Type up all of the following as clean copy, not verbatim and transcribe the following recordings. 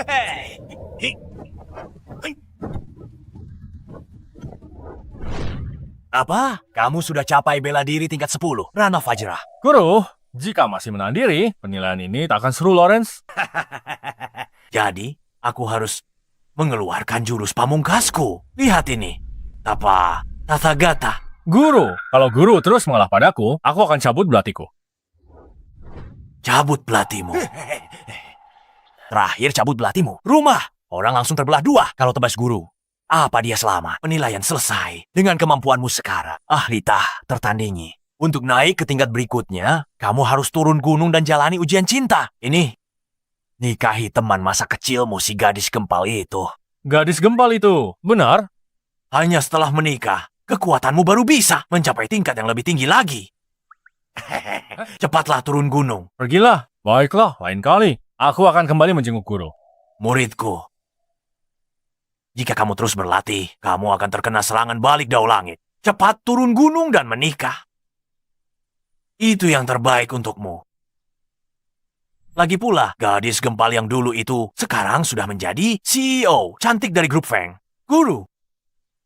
Hei. Apa? Kamu sudah capai bela diri tingkat 10, Rana Fajra. Guru, jika masih menahan diri, penilaian ini tak akan seru, Lawrence. Jadi, aku harus mengeluarkan jurus pamungkasku. Lihat ini. Tapa Tathagata. Guru, kalau guru terus mengalah padaku, aku akan cabut belatiku. Cabut belatimu. Terakhir cabut belatimu. Rumah. Orang langsung terbelah dua kalau tebas guru. Apa dia selamat? Penilaian selesai. Dengan kemampuanmu sekarang, Ahlita tertandingi. Untuk naik ke tingkat berikutnya, kamu harus turun gunung dan jalani ujian cinta. Ini, nikahi teman masa kecilmu si gadis gempal itu. Gadis gempal itu, benar? Hanya setelah menikah, kekuatanmu baru bisa mencapai tingkat yang lebih tinggi lagi. Cepatlah turun gunung. Pergilah. Baiklah, lain kali. Aku akan kembali menjenguk guru. Muridku, jika kamu terus berlatih, kamu akan terkena serangan balik dao langit. Cepat turun gunung dan menikah. Itu yang terbaik untukmu. Lagi pula, gadis gempal yang dulu itu sekarang sudah menjadi CEO cantik dari grup Feng. Guru,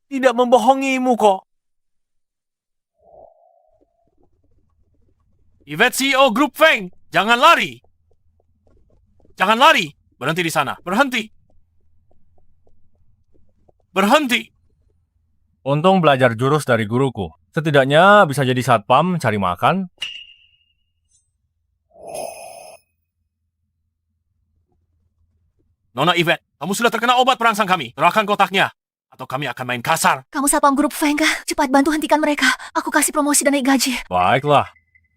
tidak membohongimu kok. Yvette CEO Grup Feng, jangan lari. Jangan lari. Berhenti di sana. Berhenti. Berhenti. Untung belajar jurus dari guruku. Setidaknya bisa jadi satpam, cari makan. Nona Yvette, kamu sudah terkena obat perangsang kami. Serahkan kotaknya. Atau kami akan main kasar. Kamu satpam grup Feng kah? Cepat bantu hentikan mereka. Aku kasih promosi dan naik gaji. Baiklah.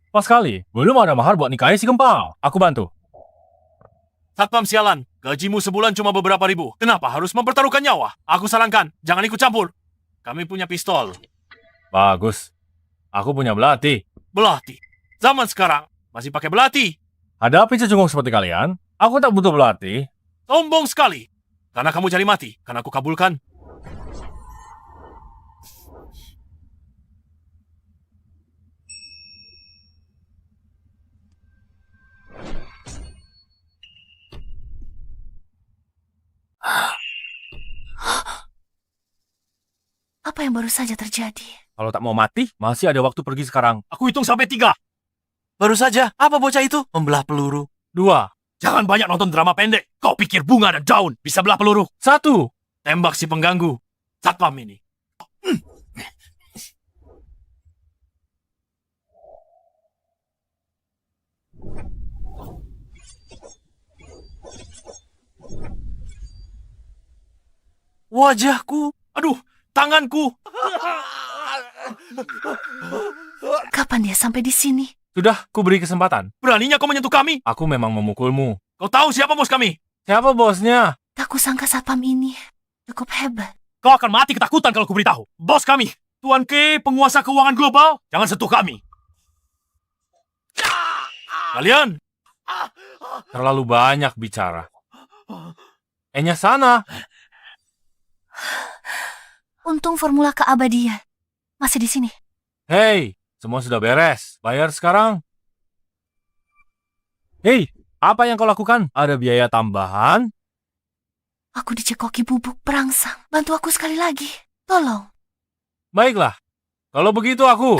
Pas kali, belum ada mahar buat nikahi si gempal. Aku bantu. Satpam sialan, gajimu sebulan cuma beberapa ribu. Kenapa harus mempertaruhkan nyawa? Aku sarankan, jangan ikut campur. Kami punya pistol. Bagus. Aku punya belati. Belati. Zaman sekarang, masih pakai belati. Hadapi cecunguk seperti kalian, aku tak butuh belati. Sombong sekali. Karena kamu cari mati, karena aku kabulkan. Apa yang baru saja terjadi? Kalau tak mau mati, masih ada waktu pergi sekarang. Aku hitung sampai 3. Baru saja, apa bocah itu? Membelah peluru. 2, Jangan banyak nonton drama pendek. Kau pikir bunga dan daun bisa belah peluru? 1. Tembak si pengganggu. Satpam ini. Wajahku. Aduh, tanganku. Kapan dia sampai di sini? Sudah, ku beri kesempatan. Beraninya kau menyentuh kami? Aku memang memukulmu. Kau tahu siapa bos kami? Siapa bosnya? Tak kusangka satpam ini cukup hebat. Kau akan mati ketakutan kalau kuberitahu. Bos kami, Tuan K, penguasa keuangan global. Jangan sentuh kami. Kalian, Terlalu banyak bicara. Enya sana. Untung formula keabadian masih di sini. Hei, semua sudah beres. Bayar sekarang. Hei, apa yang kau lakukan? Ada biaya tambahan? Aku dicekoki bubuk perangsang. Bantu aku sekali lagi. Tolong. Baiklah. Kalau begitu aku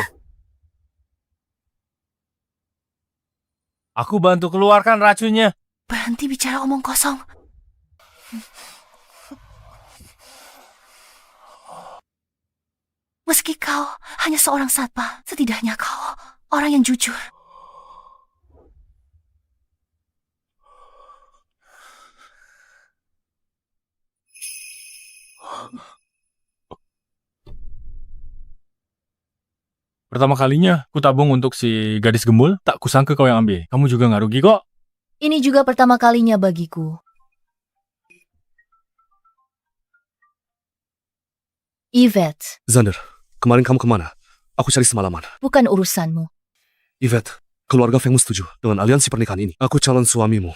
bantu keluarkan racunnya. Berhenti bicara omong kosong. Meski kau hanya seorang satpam, setidaknya kau orang yang jujur. Pertama kalinya, ku tabung untuk si gadis gembul, tak kusangka kau yang ambil. Kamu juga nggak rugi kok. Ini juga pertama kalinya bagiku. Yvette, Xander, kemarin kamu kemana? Aku cari semalaman. bukan urusanmu. Yvette, keluarga Fengmu setuju dengan aliansi pernikahan ini. Aku calon suamimu.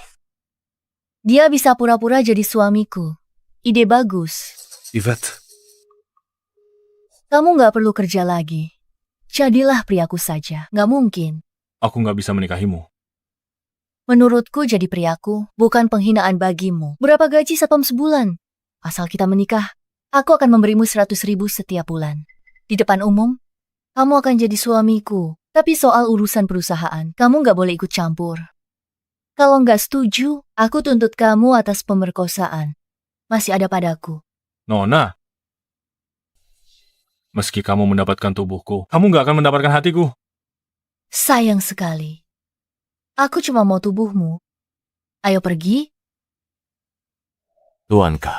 Dia bisa pura-pura jadi suamiku. Ide bagus. Yvette, Kamu nggak perlu kerja lagi. Jadilah priaku saja. Nggak mungkin. Aku nggak bisa menikahimu. Menurutku jadi priaku bukan penghinaan bagimu. Berapa gaji satpam sebulan? Asal kita menikah, aku akan memberimu 100.000 setiap bulan. Di depan umum, kamu akan jadi suamiku. Tapi soal urusan perusahaan, kamu nggak boleh ikut campur. Kalau nggak setuju, aku tuntut kamu atas pemerkosaan. Masih ada padaku. Nona, meski kamu mendapatkan tubuhku, kamu nggak akan mendapatkan hatiku. Sayang sekali. Aku cuma mau tubuhmu. Ayo pergi. Tuanka,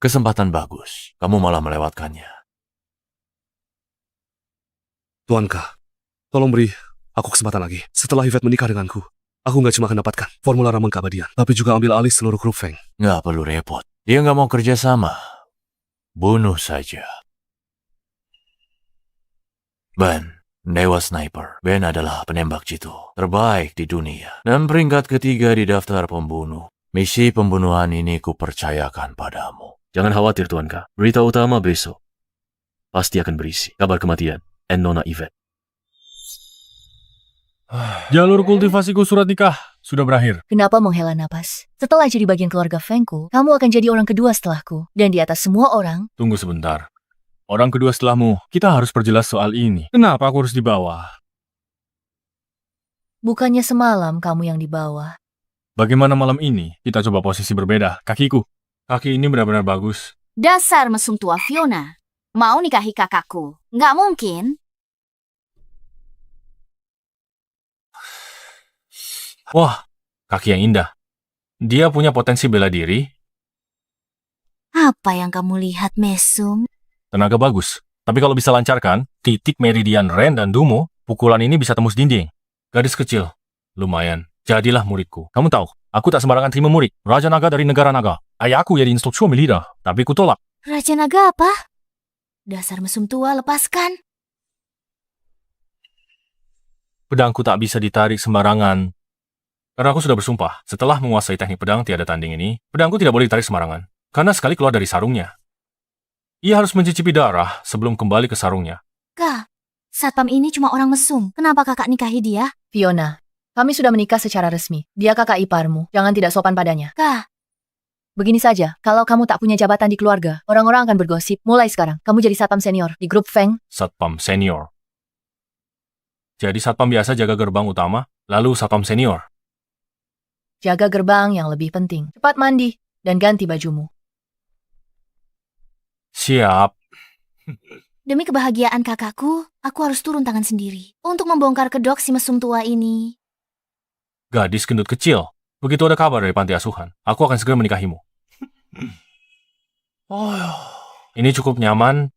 kesempatan bagus. Kamu malah melewatkannya. Tuanka, tolong beri aku kesempatan lagi. Setelah Yvette menikah denganku, aku nggak cuma akan dapatkan formula ramuan keabadian, tapi juga ambil alih seluruh grup Feng. Nggak perlu repot. Dia nggak mau kerja sama. Bunuh saja. Ben, Dewa Sniper. Ben adalah penembak jitu terbaik di dunia. Dan peringkat ketiga di daftar pembunuh. Misi pembunuhan ini kupercayakan padamu. Jangan khawatir, Tuanka. Berita utama besok pasti akan berisi kabar kematian Nona Yvette. Jalur kultivasiku surat nikah sudah berakhir. Kenapa menghela napas? Setelah jadi bagian keluarga Fengku, kamu akan jadi orang kedua setelahku. Dan di atas semua orang, Tunggu sebentar. Orang kedua setelahmu, kita harus perjelas soal ini. Kenapa aku harus di bawah? bukannya semalam kamu yang dibawa. Bagaimana malam ini? Kita coba posisi berbeda. Kakiku. Kaki ini benar-benar bagus. Dasar mesum tua Fiona. Mau nikahi kakakku? Nggak mungkin. Wah, kaki yang indah. Dia punya potensi bela diri, Apa yang kamu lihat, mesum? tenaga bagus. Tapi kalau bisa lancarkan, titik meridian Ren dan Dumo, pukulan ini bisa tembus dinding. Gadis kecil. Lumayan. Jadilah muridku. Kamu tahu, aku tak sembarangan terima murid. Raja Naga dari negara Naga. Ayahku jadi instruktur militer, tapi kutolak. Raja Naga apa? Dasar mesum tua, lepaskan. Pedangku tak bisa ditarik sembarangan. Karena aku sudah bersumpah, setelah menguasai teknik pedang tiada tanding ini, pedangku tidak boleh ditarik sembarangan. Karena sekali keluar dari sarungnya, ia harus mencicipi darah sebelum kembali ke sarungnya. Kak, satpam ini cuma orang mesum. Kenapa kakak nikahi dia? Fiona, kami sudah menikah secara resmi. Dia kakak iparmu. Jangan tidak sopan padanya. Kak, Begini saja, kalau kamu tak punya jabatan di keluarga, orang-orang akan bergosip. Mulai sekarang, kamu jadi satpam senior di grup Feng. Satpam senior. Jadi satpam biasa jaga gerbang utama, lalu satpam senior. Jaga gerbang yang lebih penting. Cepat mandi dan ganti bajumu. Siap. demi kebahagiaan kakakku, aku harus turun tangan sendiri untuk membongkar kedok si mesum tua ini. Gadis gendut kecil. Begitu ada kabar dari panti asuhan, aku akan segera menikahimu. Ini cukup nyaman.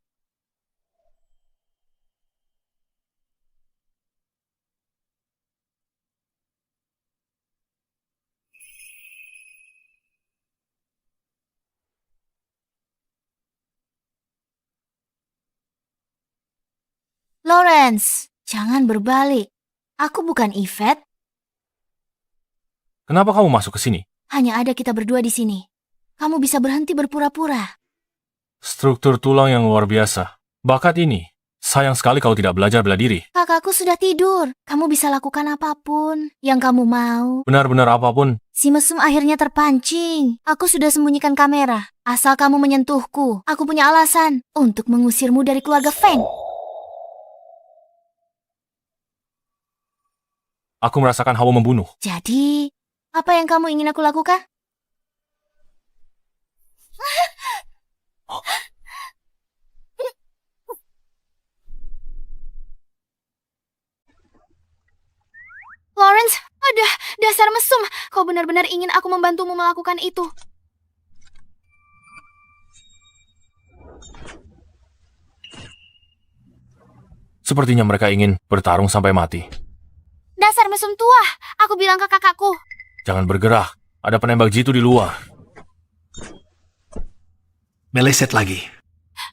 Lawrence, jangan berbalik. Aku bukan Yvette, Kenapa kamu masuk ke sini? hanya ada kita berdua di sini. Kamu bisa berhenti berpura-pura. Struktur tulang yang luar biasa. Bakat ini. Sayang sekali kalau tidak belajar bela diri. Kakakku sudah tidur. Kamu bisa lakukan apapun yang kamu mau. Benar-benar apapun. Si mesum akhirnya terpancing. Aku sudah sembunyikan kamera. Asal kamu menyentuhku, aku punya alasan untuk mengusirmu dari keluarga Feng. Aku merasakan hawa membunuh. Jadi, apa yang kamu ingin aku lakukan? Lawrence, ada dasar mesum. Kau benar-benar ingin aku membantumu melakukan itu. Sepertinya mereka ingin bertarung sampai mati. Dasar mesum tua, aku bilang ke kakakku. Jangan bergerak. Ada penembak jitu di luar. Meleset lagi.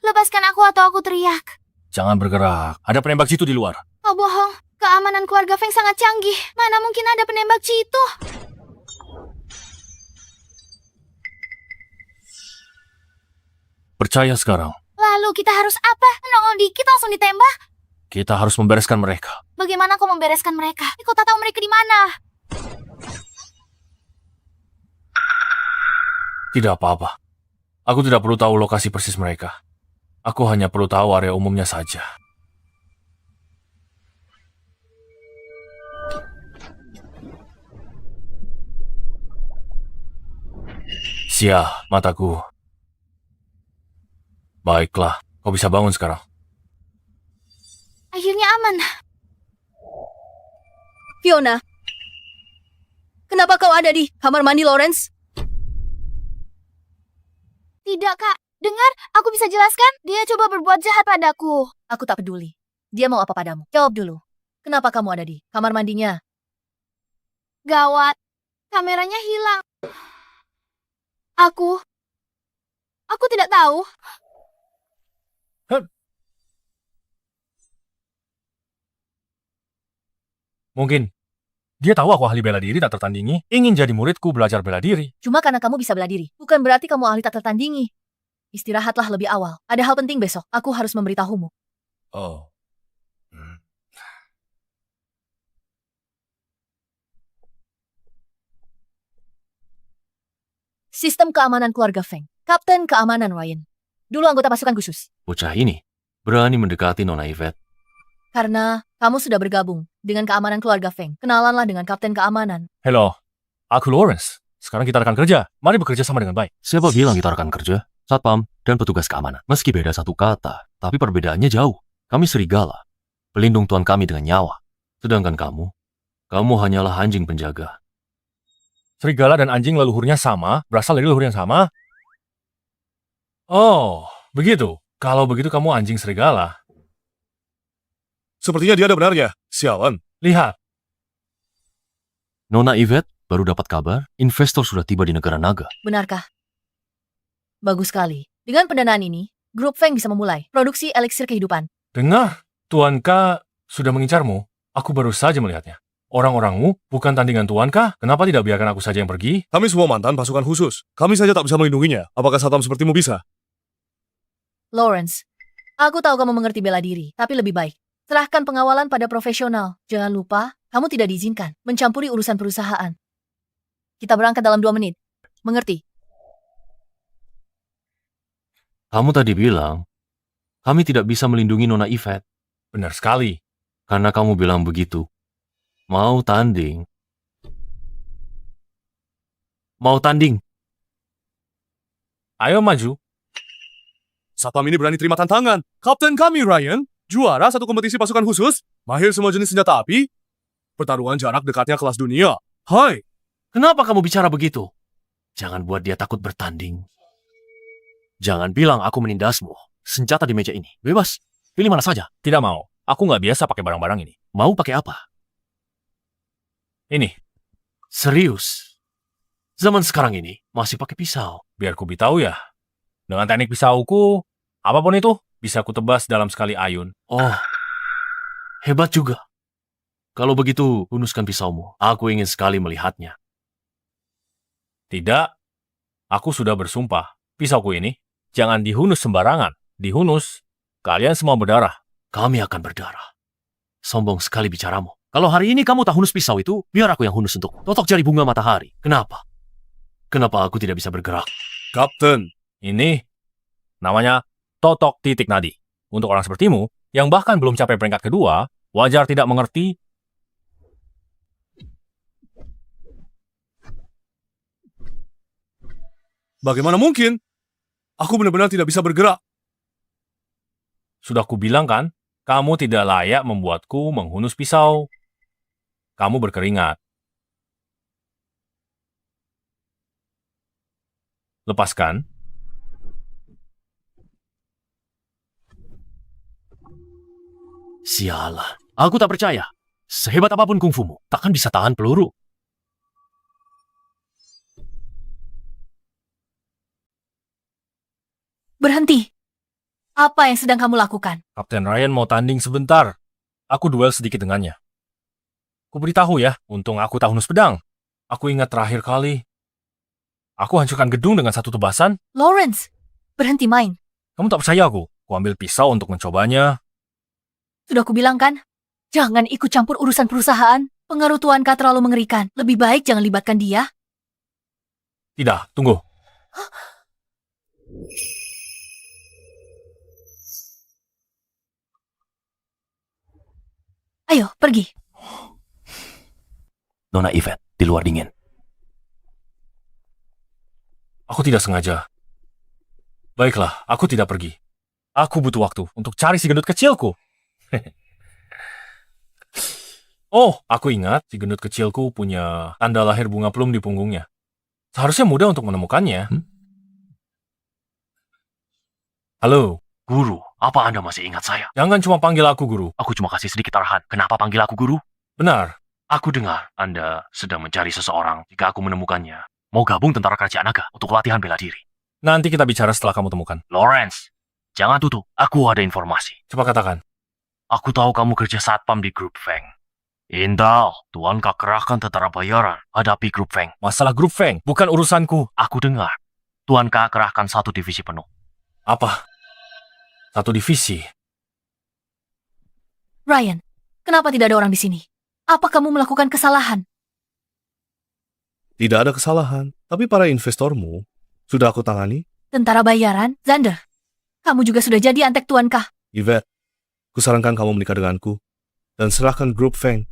Lepaskan aku atau aku teriak. Jangan bergerak. Ada penembak jitu di luar. Oh bohong, keamanan keluarga Feng sangat canggih. Mana mungkin ada penembak jitu? Percaya sekarang. Lalu kita harus apa? Nongol dikit langsung ditembak? Kita harus membereskan mereka. Bagaimana kau membereskan mereka? Kau tak tahu mereka di mana. Tidak apa-apa. Aku tidak perlu tahu lokasi persis mereka. Aku hanya perlu tahu area umumnya saja. Sial, mataku. Baiklah, kau bisa bangun sekarang. Akhirnya aman. Fiona, kenapa kau ada di kamar mandi Lawrence? Tidak, Kak. Dengar, aku bisa jelaskan. Dia coba berbuat jahat padaku. Aku tak peduli. Dia mau apa padamu? Jawab dulu. Kenapa kamu ada di kamar mandinya? Gawat. Kameranya hilang. Aku tidak tahu. Mungkin dia tahu aku ahli bela diri tak tertandingi, ingin jadi muridku belajar bela diri. Cuma karena kamu bisa bela diri. Bukan berarti kamu ahli tak tertandingi. Istirahatlah lebih awal. Ada hal penting besok. Aku harus memberitahumu. Oh. Sistem keamanan keluarga Feng. Kapten keamanan Ryan. Dulu anggota pasukan khusus. Bocah ini berani mendekati Nona Yvette. Karena kamu sudah bergabung dengan keamanan keluarga Feng. Kenalanlah dengan kapten keamanan. Hello, aku Lawrence. Sekarang kita rekan kerja. Mari bekerja sama dengan baik. Siapa bilang kita rekan kerja? Satpam dan petugas keamanan. Meski beda satu kata, tapi perbedaannya jauh. Kami serigala, pelindung tuan kami dengan nyawa. Sedangkan kamu hanyalah anjing penjaga. Serigala dan anjing leluhurnya sama, berasal dari leluhur yang sama. Oh, begitu. Kalau begitu kamu anjing serigala. Sepertinya dia ada benarnya. Sialan. Lihat, Nona Yvette baru dapat kabar, investor sudah tiba di negara naga. Benarkah? Bagus sekali. Dengan pendanaan ini, grup Feng bisa memulai produksi eliksir kehidupan. dengar. Tuan K sudah mengincarmu. Aku baru saja melihatnya. Orang-orangmu bukan tandingan Tuan K. Kenapa tidak biarkan aku saja yang pergi? Kami semua mantan pasukan khusus. Kami saja tak bisa melindunginya. Apakah Satam sepertimu bisa? Lawrence, aku tahu kamu mengerti bela diri, tapi lebih baik. Serahkan pengawalan pada profesional. Jangan lupa, kamu tidak diizinkan mencampuri urusan perusahaan. Kita berangkat dalam 2 menit. Mengerti? Kamu tadi bilang, kami tidak bisa melindungi Nona Yvette. Benar sekali. Karena kamu bilang begitu. Mau tanding. Ayo maju. Satam ini berani terima tantangan. Kapten kami, Ryan, juara satu kompetisi pasukan khusus, mahir semua jenis senjata api, pertarungan jarak dekatnya kelas dunia. Hai, Kenapa kamu bicara begitu? Jangan buat dia takut bertanding. Jangan bilang aku menindasmu. Senjata di meja ini. Bebas. Pilih mana saja. Tidak mau. Aku nggak biasa pakai barang-barang ini. Mau pakai apa? Ini, Serius. Zaman sekarang ini masih pakai pisau. biar ku beritahu ya. Dengan teknik pisauku, apapun itu bisa ku tebas dalam sekali ayun. Oh, hebat juga. Kalau begitu, hunuskan pisaumu. Aku ingin sekali melihatnya. Tidak, aku sudah bersumpah. Pisauku ini jangan dihunus sembarangan. Dihunus, kalian semua berdarah. Kami akan berdarah. Sombong sekali bicaramu. Kalau hari ini kamu tak hunus pisau itu, biar aku yang hunus untuk totok jari bunga matahari. Kenapa? Kenapa aku tidak bisa bergerak? Kapten. Ini namanya totok titik nadi. Untuk orang sepertimu, yang bahkan belum capai peringkat kedua, wajar tidak mengerti. Bagaimana mungkin? Aku benar-benar tidak bisa bergerak. Sudah kubilang kan, kamu tidak layak membuatku menghunus pisau. Kamu berkeringat. Lepaskan. Sialan. Aku tak percaya. Sehebat apapun kungfumu, takkan bisa tahan peluru. Berhenti. Apa yang sedang kamu lakukan? Kapten Ryan mau tanding sebentar. Aku duel sedikit dengannya. Ku beritahu ya, untung aku tak hunus pedang. Aku ingat terakhir kali. Aku hancurkan gedung dengan satu tebasan. Lawrence, berhenti main. Kamu tak percaya aku? Ku ambil pisau untuk mencobanya. Sudah kubilang kan? Jangan ikut campur urusan perusahaan. Pengaruh Tuan K terlalu mengerikan. Lebih baik jangan libatkan dia. Tidak, tunggu. Ayo, pergi. Nona Yvette, di luar dingin. Aku tidak sengaja. Baiklah, aku tidak pergi. Aku butuh waktu untuk cari si gendut kecilku. Oh, aku ingat si gendut kecilku punya tanda lahir bunga plum di punggungnya. Seharusnya mudah untuk menemukannya. Halo, Guru, apa Anda masih ingat saya? jangan cuma panggil aku guru. Aku cuma kasih sedikit arahan. Kenapa panggil aku guru? Benar, Aku dengar Anda sedang mencari seseorang. Jika aku menemukannya, mau gabung tentara kerajaan naga untuk latihan bela diri. nanti kita bicara setelah kamu temukan. Lawrence, jangan tutup. Aku ada informasi. Coba katakan. Aku tahu kamu kerja satpam di grup Feng. Intal, Tuan Kak kerahkan tentara bayaran hadapi grup Feng. Masalah grup Feng, bukan urusanku. Aku dengar Tuan Kak kerahkan 1 divisi penuh. Apa? 1 divisi. Ryan, kenapa tidak ada orang di sini? Apa kamu melakukan kesalahan? Tidak ada kesalahan, tapi para investormu sudah aku tangani. Tentara bayaran? Xander, kamu juga sudah jadi antek Tuan Kah. Yvette, kusarankan kamu menikah denganku dan serahkan grup Feng.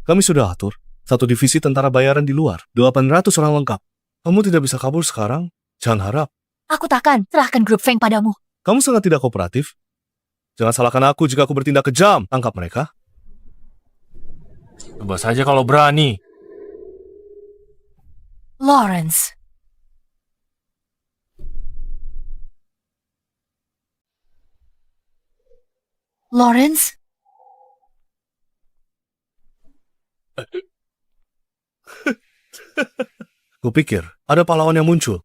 Kami sudah atur 1 divisi tentara bayaran di luar, 800 orang lengkap. Kamu tidak bisa kabur sekarang, jangan harap. Aku takkan serahkan grup Feng padamu. Kamu sangat tidak kooperatif. Jangan salahkan aku jika aku bertindak kejam. Tangkap mereka. Coba saja kalau berani. Lawrence. Lawrence? Kupikir ada pahlawan yang muncul.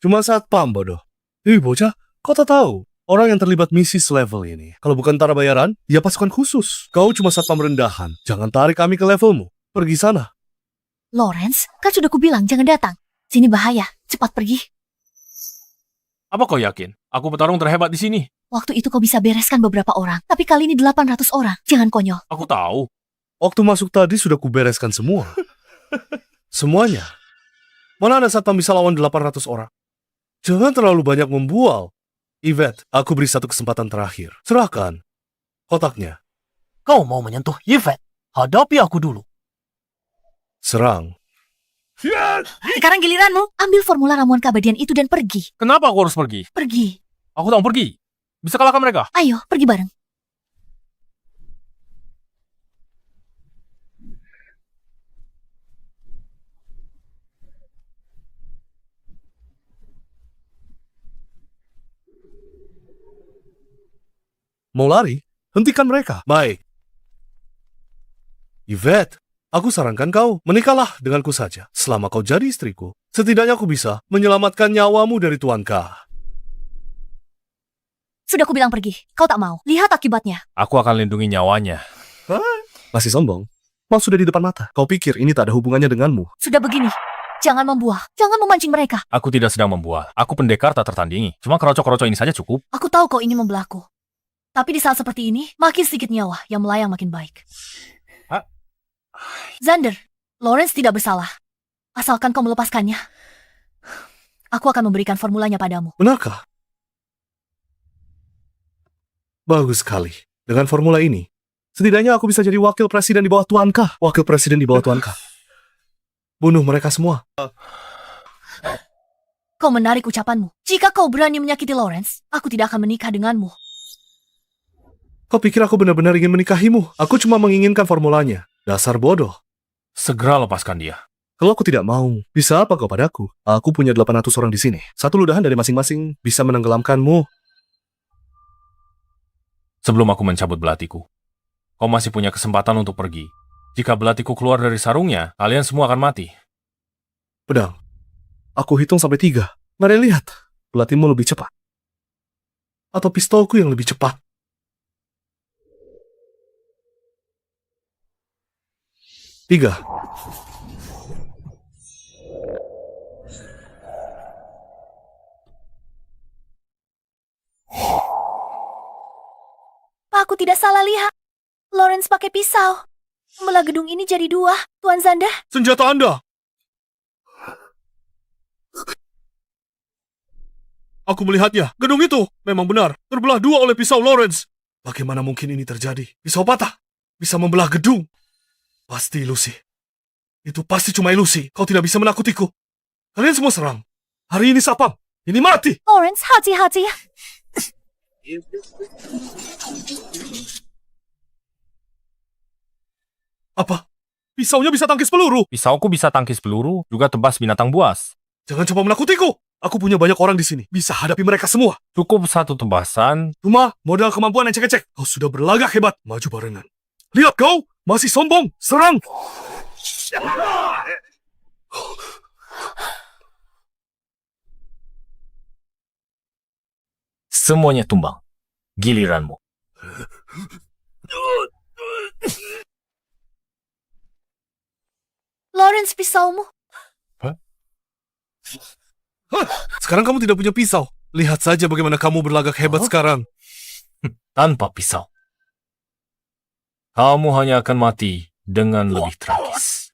Cuma satpam bodoh. Bocah, kau tak tahu. Orang yang terlibat misi selevel ini. Kalau bukan tentara bayaran, dia pasukan khusus. Kau cuma satpam rendahan. Jangan tarik kami ke levelmu. Pergi sana. Lawrence, kan sudah kubilang jangan datang. Sini bahaya, cepat pergi. Apa kau yakin? Aku petarung terhebat di sini. Waktu itu kau bisa bereskan beberapa orang, tapi kali ini 800 orang. Jangan konyol. Aku tahu. Waktu masuk tadi sudah kubereskan semua. Semuanya. Mana ada satpam bisa lawan 800 orang? Jangan terlalu banyak membual. Yvette, aku beri 1 kesempatan terakhir. Serahkan kotaknya. Kau mau menyentuh Yvette? Hadapi aku dulu. Serang. Sekarang giliranmu. Ambil formula ramuan keabadian itu dan pergi. Kenapa aku harus pergi? Pergi. Aku tak mau pergi. Bisa kalahkan mereka. Ayo, pergi bareng. Mau lari? Hentikan mereka. Baik. Yvette, aku sarankan kau menikahlah denganku saja. Selama kau jadi istriku, setidaknya aku bisa menyelamatkan nyawamu dari Tuan K. Sudah kubilang pergi. Kau tak mau. Lihat akibatnya. Aku akan lindungi nyawanya. Masih sombong? Mal sudah di depan mata. Kau pikir ini tak ada hubungannya denganmu? Sudah begini. Jangan membuah. Jangan memancing mereka. Aku tidak sedang membual. Aku pendekar tak tertandingi. Cuma kerocok-kerocok ini saja cukup. Aku tahu kau ingin membelahku. Tapi di saat seperti ini, makin sedikit nyawa yang melayang makin baik. Hah? Xander, Lawrence tidak bersalah. Asalkan kau melepaskannya. Aku akan memberikan formulanya padamu. Benarkah? Bagus sekali. Dengan formula ini, setidaknya aku bisa jadi wakil presiden di bawah Tuan K. Wakil presiden di bawah Tuan K. Bunuh mereka semua. Kau menarik ucapanmu. Jika kau berani menyakiti Lawrence, aku tidak akan menikah denganmu. Kau pikir aku benar-benar ingin menikahimu? Aku cuma menginginkan formulanya. Dasar bodoh. Segera lepaskan dia. Kalau aku tidak mau, bisa apa kau padaku? Aku punya 800 orang di sini. 1 ludahan dari masing-masing bisa menenggelamkanmu. Sebelum aku mencabut belatiku, kau masih punya kesempatan untuk pergi. Jika belatiku keluar dari sarungnya, kalian semua akan mati. Pedang, aku hitung sampai 3. Mari lihat, belatimu lebih cepat. Atau pistolku yang lebih cepat. 3. Pak, aku tidak salah lihat. Lawrence pakai pisau. Membelah gedung ini jadi 2, Tuan Xander. Senjata Anda! Aku melihatnya. Gedung itu memang benar terbelah dua oleh pisau Lawrence. Bagaimana mungkin ini terjadi? Pisau patah. Bisa membelah gedung. Pasti ilusi. Itu pasti cuma ilusi. Kau tidak bisa menakutiku. Kalian semua serang. Hari ini Satpam. Ini mati. Lawrence, hati-hati. Apa? Pisaunya bisa tangkis peluru. Pisauku bisa tangkis peluru, juga tebas binatang buas. Jangan coba menakutiku. Aku punya banyak orang di sini. Bisa hadapi mereka semua. Cukup satu tebasan. Cuma modal kemampuan ecek-ecek. Kau sudah berlagak hebat. Maju barengan. Lihat kau. Masih sombong. Serang. Semuanya tumbang. Giliranmu. Lawrence, pisaumu. Sekarang kamu tidak punya pisau. Lihat saja bagaimana kamu berlagak hebat sekarang. Tanpa pisau. Kamu hanya akan mati dengan lebih tragis.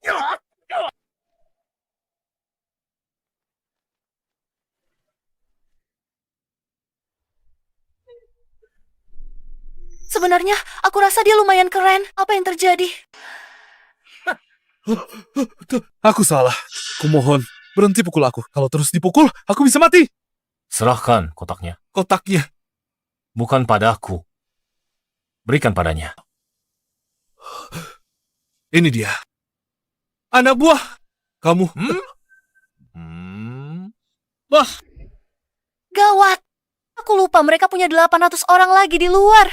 Sebenarnya, aku rasa dia lumayan keren. Apa yang terjadi? Aku salah. Kumohon, berhenti pukul aku. Kalau terus dipukul, aku bisa mati. Serahkan kotaknya. Kotaknya. Bukan padaku. Berikan padanya. Ini dia. Anak buah. Kamu. Gawat. Aku lupa mereka punya 800 orang lagi di luar.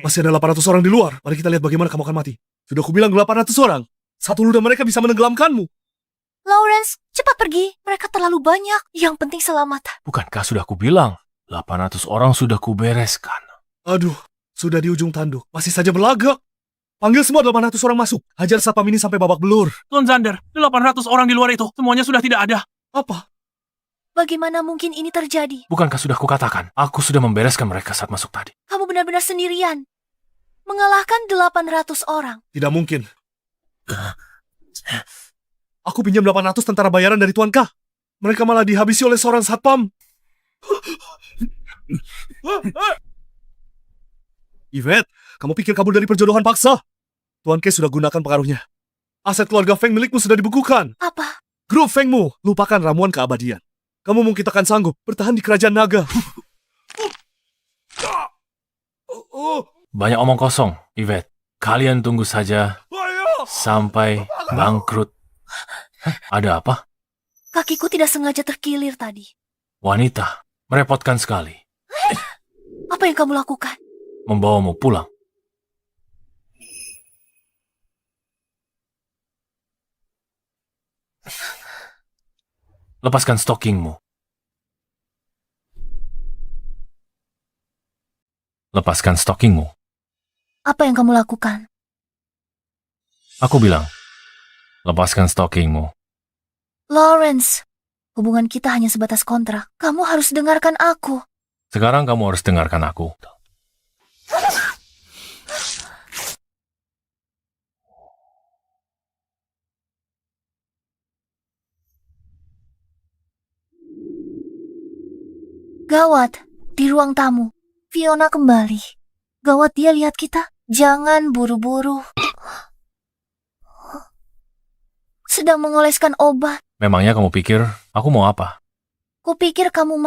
Masih ada 800 orang di luar. Mari kita lihat bagaimana kamu akan mati. Sudah aku bilang 800 orang. Satu ludah mereka bisa menenggelamkanmu. Lawrence, cepat pergi. Mereka terlalu banyak. Yang penting selamat. Bukankah sudah kubilang? 800 orang sudah kubereskan. Aduh, sudah di ujung tanduk. Masih saja berlagak. Panggil semua 800 orang masuk. Hajar Satpam ini sampai babak belur. Tuan Zander, 800 orang di luar itu, semuanya sudah tidak ada. Apa? Bagaimana mungkin ini terjadi? Bukankah sudah kukatakan? Aku sudah membereskan mereka saat masuk tadi. Kamu benar-benar sendirian. Mengalahkan 800 orang. Tidak mungkin. Aku pinjam 800 tentara bayaran dari Tuan K. Mereka malah dihabisi oleh seorang Satpam. Yvette, kamu pikir kabur dari perjodohan paksa? Tuan K sudah gunakan pengaruhnya. Aset keluarga Feng milikmu sudah dibekukan. Apa? Grup Fengmu, lupakan ramuan keabadian. Kamu mungkin takkan sanggup bertahan di kerajaan naga. Banyak omong kosong, Yvette. Kalian tunggu saja sampai bangkrut. Ada apa? Kakiku tidak sengaja terkilir tadi. Wanita, merepotkan sekali. Apa yang kamu lakukan? Membawamu pulang. Lepaskan stockingmu. Lepaskan stockingmu. Apa yang kamu lakukan? Aku bilang, lepaskan stockingmu. Lawrence, hubungan kita hanya sebatas kontrak. Kamu harus dengarkan aku. Sekarang kamu harus dengarkan aku. Gawat, di ruang tamu. Fiona kembali. Gawat, dia lihat kita. Jangan buru-buru. Sedang mengoleskan obat. Memangnya kamu pikir aku mau apa? Kupikir kamu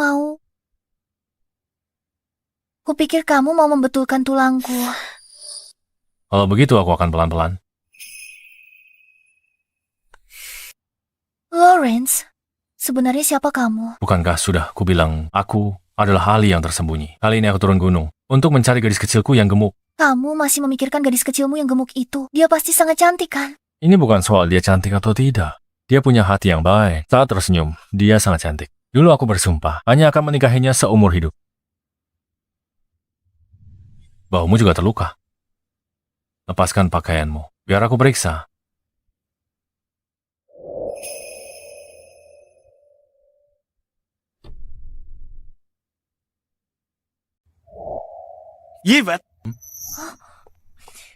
mau membetulkan tulangku. Kalau begitu aku akan pelan-pelan. Lawrence, sebenarnya siapa kamu? Bukankah sudah kubilang aku adalah ahli yang tersembunyi? Kali ini aku turun gunung untuk mencari gadis kecilku yang gemuk. Kamu masih memikirkan gadis kecilmu yang gemuk itu. Dia pasti sangat cantik, kan? Ini bukan soal dia cantik atau tidak. Dia punya hati yang baik. Saat tersenyum, dia sangat cantik. Dulu aku bersumpah hanya akan menikahinya seumur hidup. Baumu juga terluka. Lepaskan pakaianmu, biar aku periksa. Yvette,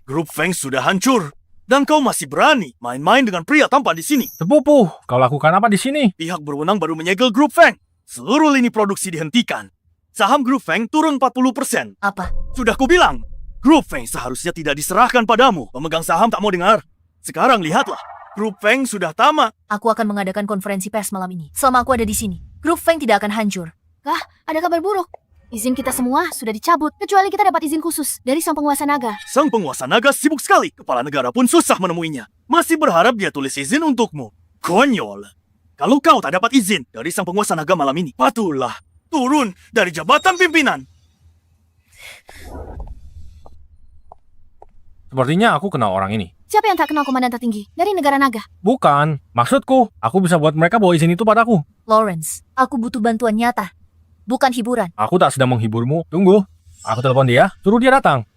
grup Feng sudah hancur. Dan kau masih berani main-main dengan pria tampan di sini. Sepupu, kau lakukan apa di sini? Pihak berwenang baru menyegel Grup Feng. Seluruh lini produksi dihentikan. Saham Grup Feng turun 40%. Apa? Sudah kubilang, Grup Feng seharusnya tidak diserahkan padamu. Pemegang saham tak mau dengar. Sekarang lihatlah, Grup Feng sudah tamat. Aku akan mengadakan konferensi pers malam ini. Selama aku ada di sini, Grup Feng tidak akan hancur. Kah, ada kabar buruk. Izin kita semua sudah dicabut, kecuali kita dapat izin khusus dari sang penguasa naga. Sang penguasa naga sibuk sekali. Kepala negara pun susah menemuinya. Masih berharap dia tulis izin untukmu. Konyol. Kalau kau tak dapat izin dari sang penguasa naga malam ini, patuhlah turun dari jabatan pimpinan. Sepertinya aku kenal orang ini. Siapa yang tak kenal komandan tertinggi dari negara naga? Bukan, maksudku, aku bisa buat mereka bawa izin itu padaku. Lawrence, aku butuh bantuan nyata. Bukan hiburan. Aku tak sedang menghiburmu. Tunggu, aku telepon dia, suruh dia datang.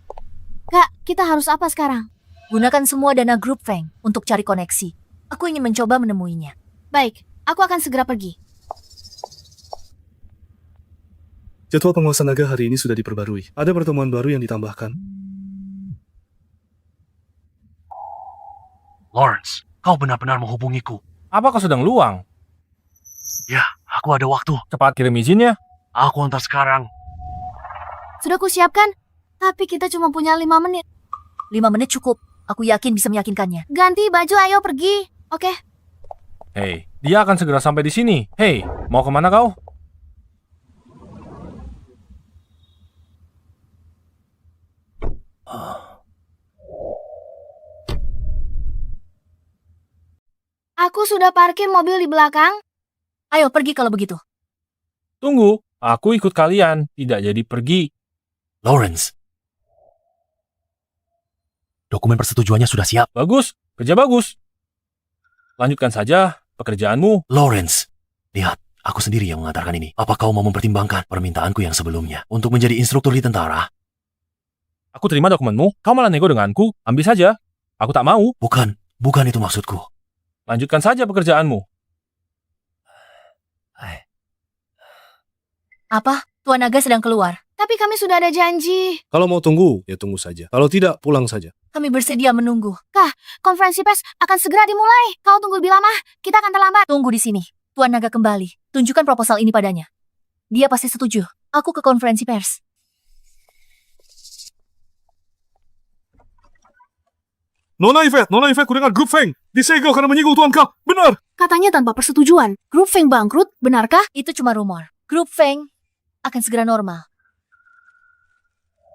Kak, kita harus apa sekarang? Gunakan semua dana Grup Feng untuk cari koneksi. Aku ingin mencoba menemuinya. Baik, aku akan segera pergi. Jadwal penguasa naga hari ini sudah diperbarui. Ada pertemuan baru yang ditambahkan. Lawrence, kau benar-benar menghubungiku. Apa kau sedang luang? Ya, aku ada waktu. Cepat kirim izinnya. Aku antar sekarang. Sudah kusiapkan, tapi kita cuma punya 5 menit. 5 menit cukup. Aku yakin bisa meyakinkannya. Ganti baju, ayo pergi. Oke. Hei, dia akan segera sampai di sini. Hei, mau kemana kau? Aku sudah parkir mobil di belakang. Ayo pergi kalau begitu. Tunggu, aku ikut kalian. Tidak jadi pergi. Lawrence. Dokumen persetujuannya sudah siap. Bagus, kerja bagus. Lanjutkan saja pekerjaanmu. Lawrence, lihat, aku sendiri yang mengantarkan ini. Apa kau mau mempertimbangkan permintaanku yang sebelumnya untuk menjadi instruktur di tentara? Aku terima dokumenmu, kau malah nego denganku. Ambil saja. Aku tak mau. Bukan itu maksudku. Lanjutkan saja pekerjaanmu. Apa? Tuan Naga sedang keluar. Tapi kami sudah ada janji. Kalau mau tunggu, ya tunggu saja. Kalau tidak, pulang saja. Kami bersedia menunggu. Konferensi pers akan segera dimulai. Kau tunggu lebih lama, kita akan terlambat. Tunggu di sini. Tuan Naga kembali. Tunjukkan proposal ini padanya. Dia pasti setuju. Aku ke konferensi pers. Nona Yvette kudengar Grup Feng. Disegel karena menyinggung Tuan Ka. Benar. Katanya tanpa persetujuan. Grup Feng bangkrut, benarkah? Itu cuma rumor. Grup Feng akan segera normal.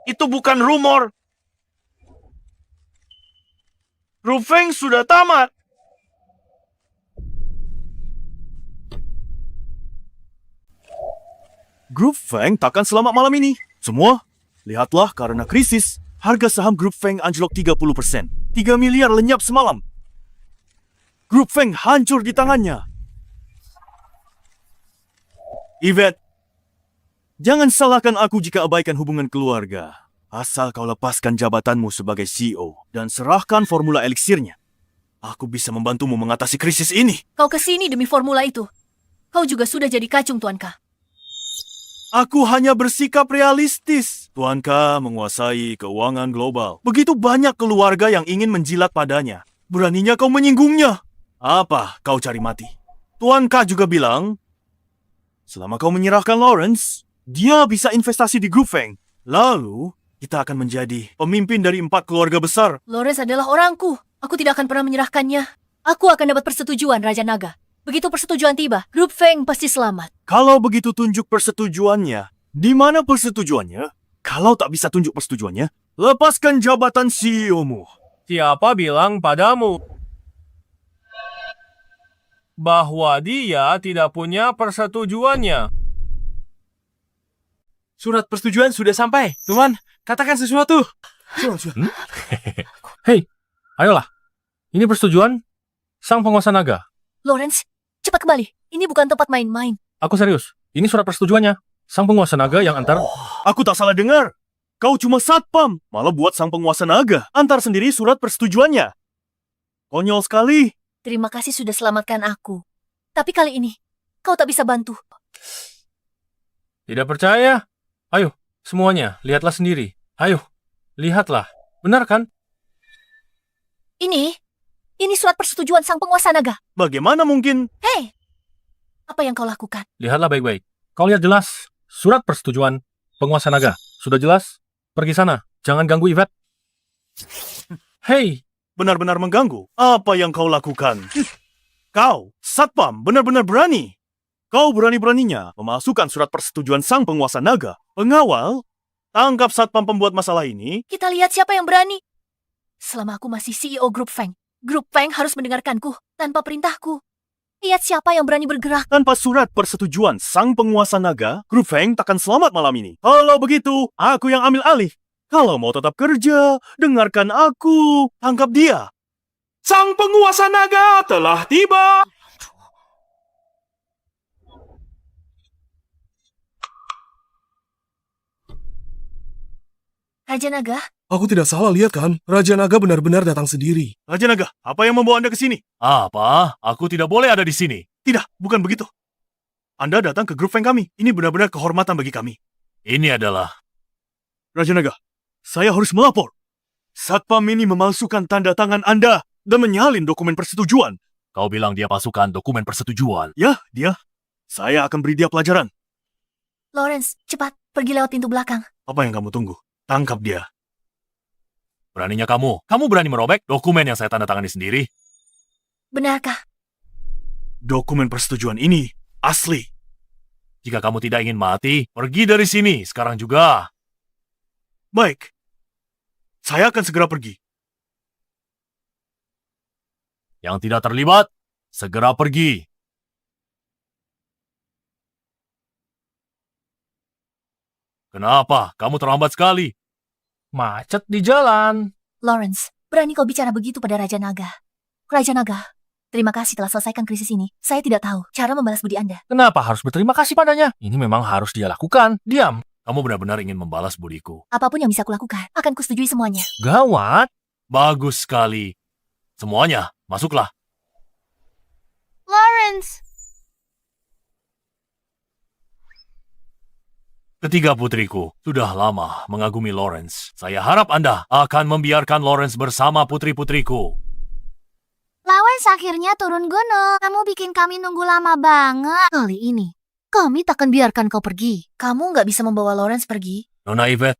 Itu bukan rumor. Grup Feng sudah tamat. Grup Feng takkan selamat malam ini. Semua, lihatlah karena krisis, harga saham Grup Feng anjlok 30%. 3 miliar lenyap semalam. Grup Feng hancur di tangannya. Yvette, jangan salahkan aku jika abaikan hubungan keluarga. Asal kau lepaskan jabatanmu sebagai CEO dan serahkan formula eliksirnya. Aku bisa membantumu mengatasi krisis ini. Kau kesini demi formula itu. Kau juga sudah jadi kacung, Tuan Ka. Aku hanya bersikap realistis. Tuan Ka menguasai keuangan global. Begitu banyak keluarga yang ingin menjilat padanya. Beraninya kau menyinggungnya. Apa kau cari mati? Tuan Ka juga bilang, selama kau menyerahkan Lawrence, dia bisa investasi di Grup Feng. Lalu, kita akan menjadi pemimpin dari 4 keluarga besar. Lawrence adalah orangku. Aku tidak akan pernah menyerahkannya. Aku akan dapat persetujuan Raja Naga. Begitu persetujuan tiba, Grup Feng pasti selamat. Kalau begitu tunjuk persetujuannya. Di mana persetujuannya? Kalau tak bisa tunjuk persetujuannya, lepaskan jabatan CEO-mu. Siapa bilang padamu bahwa dia tidak punya persetujuannya? Surat persetujuan sudah sampai. Tuan, katakan sesuatu. Hei, ayolah. Ini persetujuan sang penguasa naga. Lawrence, cepat kembali. Ini bukan tempat main-main. Aku serius. Ini surat persetujuannya. Sang penguasa naga yang antar. Aku tak salah dengar. Kau cuma satpam, malah buat sang penguasa naga. Antar sendiri surat persetujuannya. Konyol sekali. Terima kasih sudah selamatkan aku. Tapi kali ini, kau tak bisa bantu. Tidak percaya? Ayo, semuanya, lihatlah sendiri. Ayo, lihatlah. Benar kan? Ini surat persetujuan sang penguasa naga. Bagaimana mungkin? Hei, apa yang kau lakukan? Lihatlah baik-baik. Kau lihat jelas. Surat persetujuan penguasa naga. Sudah jelas? Pergi sana. Jangan ganggu Yvette. Hei, Benar-benar mengganggu. Apa yang kau lakukan? Kau, Satpam, benar-benar berani. Kau berani-beraninya memasukkan surat persetujuan sang penguasa naga. Pengawal, tangkap Satpam pembuat masalah ini. Kita lihat siapa yang berani. Selama aku masih CEO Grup Feng, Grup Feng harus mendengarkanku tanpa perintahku. Lihat siapa yang berani bergerak. Tanpa surat persetujuan sang penguasa naga, Grup Feng takkan selamat malam ini. Kalau begitu, aku yang ambil alih. Kalau mau tetap kerja, dengarkan aku. Tangkap dia. Sang penguasa naga telah tiba. Raja Naga, Aku tidak salah lihat kan? Raja Naga benar-benar datang sendiri. Raja Naga, apa yang membawa Anda ke sini? Apa? Aku tidak boleh ada di sini. Tidak, bukan begitu. Anda datang ke grup Feng kami. Ini benar-benar kehormatan bagi kami. Ini adalah... Raja Naga, saya harus melapor. Satpam ini memalsukan tanda tangan Anda dan menyalin dokumen persetujuan. Kau bilang dia pasukan dokumen persetujuan. Ya, dia. Saya akan beri dia pelajaran. Lawrence, cepat pergi lewat pintu belakang. Apa yang kamu tunggu? Tangkap dia. Beraninya kamu. Kamu berani merobek dokumen yang saya tanda tangani sendiri? Benarkah? Dokumen persetujuan ini asli. Jika kamu tidak ingin mati, pergi dari sini sekarang juga. Baik. Saya akan segera pergi. Yang tidak terlibat, segera pergi. Kenapa? Kamu terlambat sekali. macet di jalan. Lawrence, berani kau bicara begitu pada Raja Naga. Raja Naga, terima kasih telah selesaikan krisis ini. Saya tidak tahu cara membalas budi Anda. Kenapa harus berterima kasih padanya? Ini memang harus dia lakukan. Diam. Kamu benar-benar ingin membalas budiku. Apapun yang bisa kulakukan, akan kusetujui semuanya. Gawat. Bagus sekali. Semuanya, masuklah. Lawrence, Ketiga putriku, sudah lama mengagumi Lawrence. Saya harap Anda akan membiarkan Lawrence bersama putri-putriku. Lawrence akhirnya turun gunung. Kamu bikin kami nunggu lama banget. Kali ini, kami takkan biarkan kau pergi. Kamu nggak bisa membawa Lawrence pergi. Nona Yvette,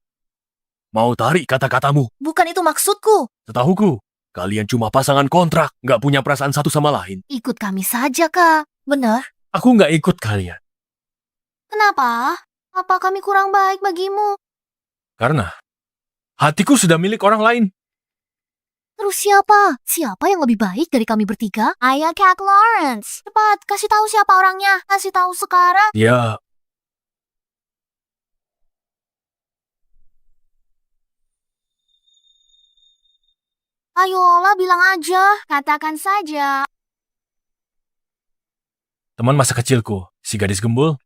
mau tarik kata-katamu. Bukan itu maksudku. Setahuku, kalian cuma pasangan kontrak, nggak punya perasaan satu sama lain. Ikut kami saja, Kak. Benar? Aku nggak ikut kalian. Kenapa? Apa kami kurang baik bagimu? Karena hatiku sudah milik orang lain. Terus siapa? Siapa yang lebih baik dari kami bertiga? Ayah Kak Lawrence. Cepat, kasih tahu siapa orangnya. Kasih tahu sekarang. Dia Ayolah, bilang aja. Katakan saja. teman masa kecilku, si gadis gembul.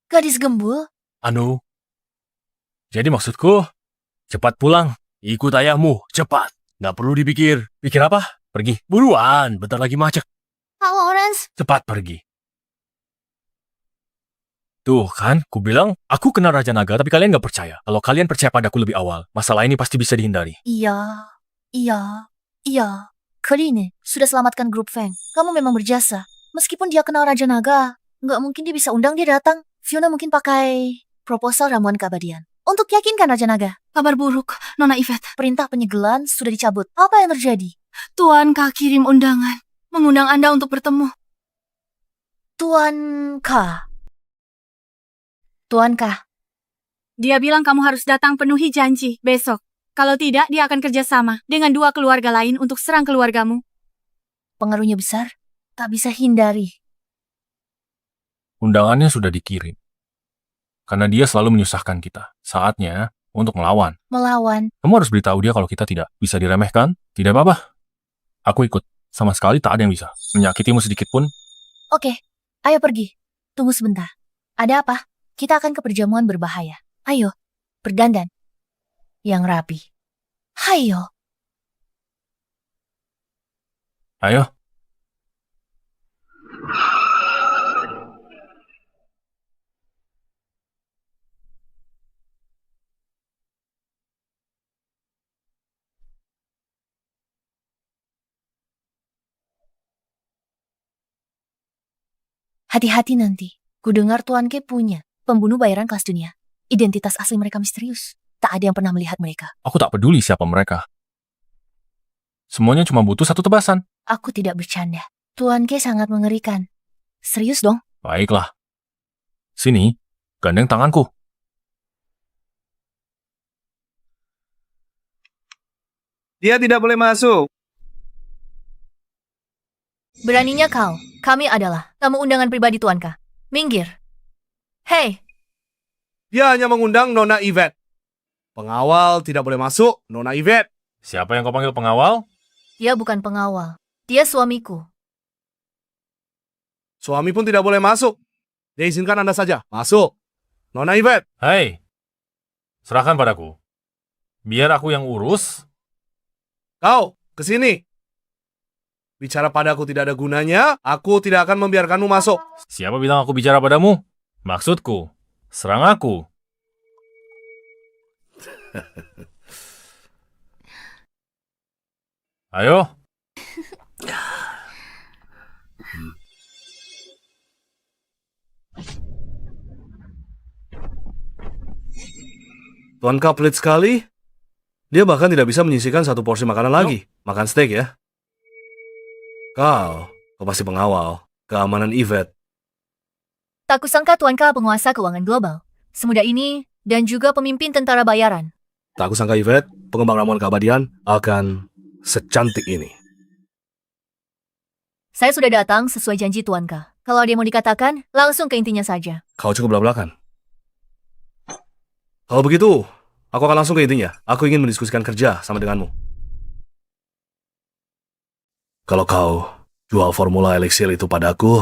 Gadis gembul? Anu. Jadi maksudku, cepat pulang. Ikut ayahmu, cepat. Nggak perlu dipikir. Pikir apa? Pergi. Buruan, bentar lagi macet. Kak Lawrence, Cepat pergi. Tuh kan, ku bilang, aku kenal Raja Naga tapi kalian nggak percaya. Kalau kalian percaya padaku lebih awal, masalah ini pasti bisa dihindari. Iya. Karine, sudah selamatkan grup Feng. Kamu memang berjasa. Meskipun dia kenal Raja Naga, nggak mungkin dia bisa undang dia datang. Fiona mungkin pakai proposal ramuan keabadian. Untuk yakinkan Raja Naga. Kabar buruk, Nona Yvette. Perintah penyegelan sudah dicabut. Apa yang terjadi? Tuan K kirim undangan. Mengundang Anda untuk bertemu. Tuan K. Tuan K. Dia bilang kamu harus datang penuhi janji besok. Kalau tidak, dia akan kerjasama dengan dua keluarga lain untuk serang keluargamu. Pengaruhnya besar. Tak bisa hindari. Undangannya sudah dikirim. Karena dia selalu menyusahkan kita. Saatnya untuk melawan. Melawan. Kamu harus beritahu dia kalau kita tidak bisa diremehkan. Tidak apa-apa. Aku ikut. Sama sekali tak ada yang bisa menyakitimu sedikit pun. Oke, ayo pergi. Tunggu sebentar. Ada apa? Kita akan ke perjamuan berbahaya. Ayo, berdandan. Yang rapi. Hayo. Ayo. Hati-hati nanti. Kudengar Tuan Ke punya pembunuh bayaran kelas dunia. Identitas asli mereka misterius. Tak ada yang pernah melihat mereka. Aku tak peduli siapa mereka. Semuanya cuma butuh satu tebasan. Aku tidak bercanda. Tuan Ke sangat mengerikan. Serius dong? Baiklah. Sini, gandeng tanganku. Dia tidak boleh masuk. Beraninya kau. Kami adalah tamu undangan pribadi Tuan Ka. Minggir. Hei, Dia hanya mengundang Nona Yvette. Pengawal tidak boleh masuk, Nona Yvette. Siapa yang kau panggil pengawal? dia bukan pengawal. Dia suamiku. Suami pun tidak boleh masuk. Dia izinkan Anda saja. Masuk. Nona Yvette. Hei, serahkan padaku. Biar aku yang urus. Kau, ke sini. Bicara padaku tidak ada gunanya, aku tidak akan membiarkanmu masuk. Siapa bilang aku bicara padamu? Maksudku, serang aku. Ayo. Tuan Ka pelit sekali. Dia bahkan tidak bisa menyisihkan satu porsi makanan lagi. Makan steak ya. Kau pasti pengawal. Keamanan Yvette. Tak kusangka Tuan Ka penguasa keuangan global. Semudah ini dan juga pemimpin tentara bayaran. Tak kusangka Yvette, pengembang ramuan keabadian, akan secantik ini. Saya sudah datang sesuai janji Tuan Ka. Kalau dia mau dikatakan, langsung ke intinya saja. Kau cukup belak-belakan. Kalau begitu, aku akan langsung ke intinya. Aku ingin mendiskusikan kerja sama denganmu. Kalau kau jual formula eliksir itu padaku,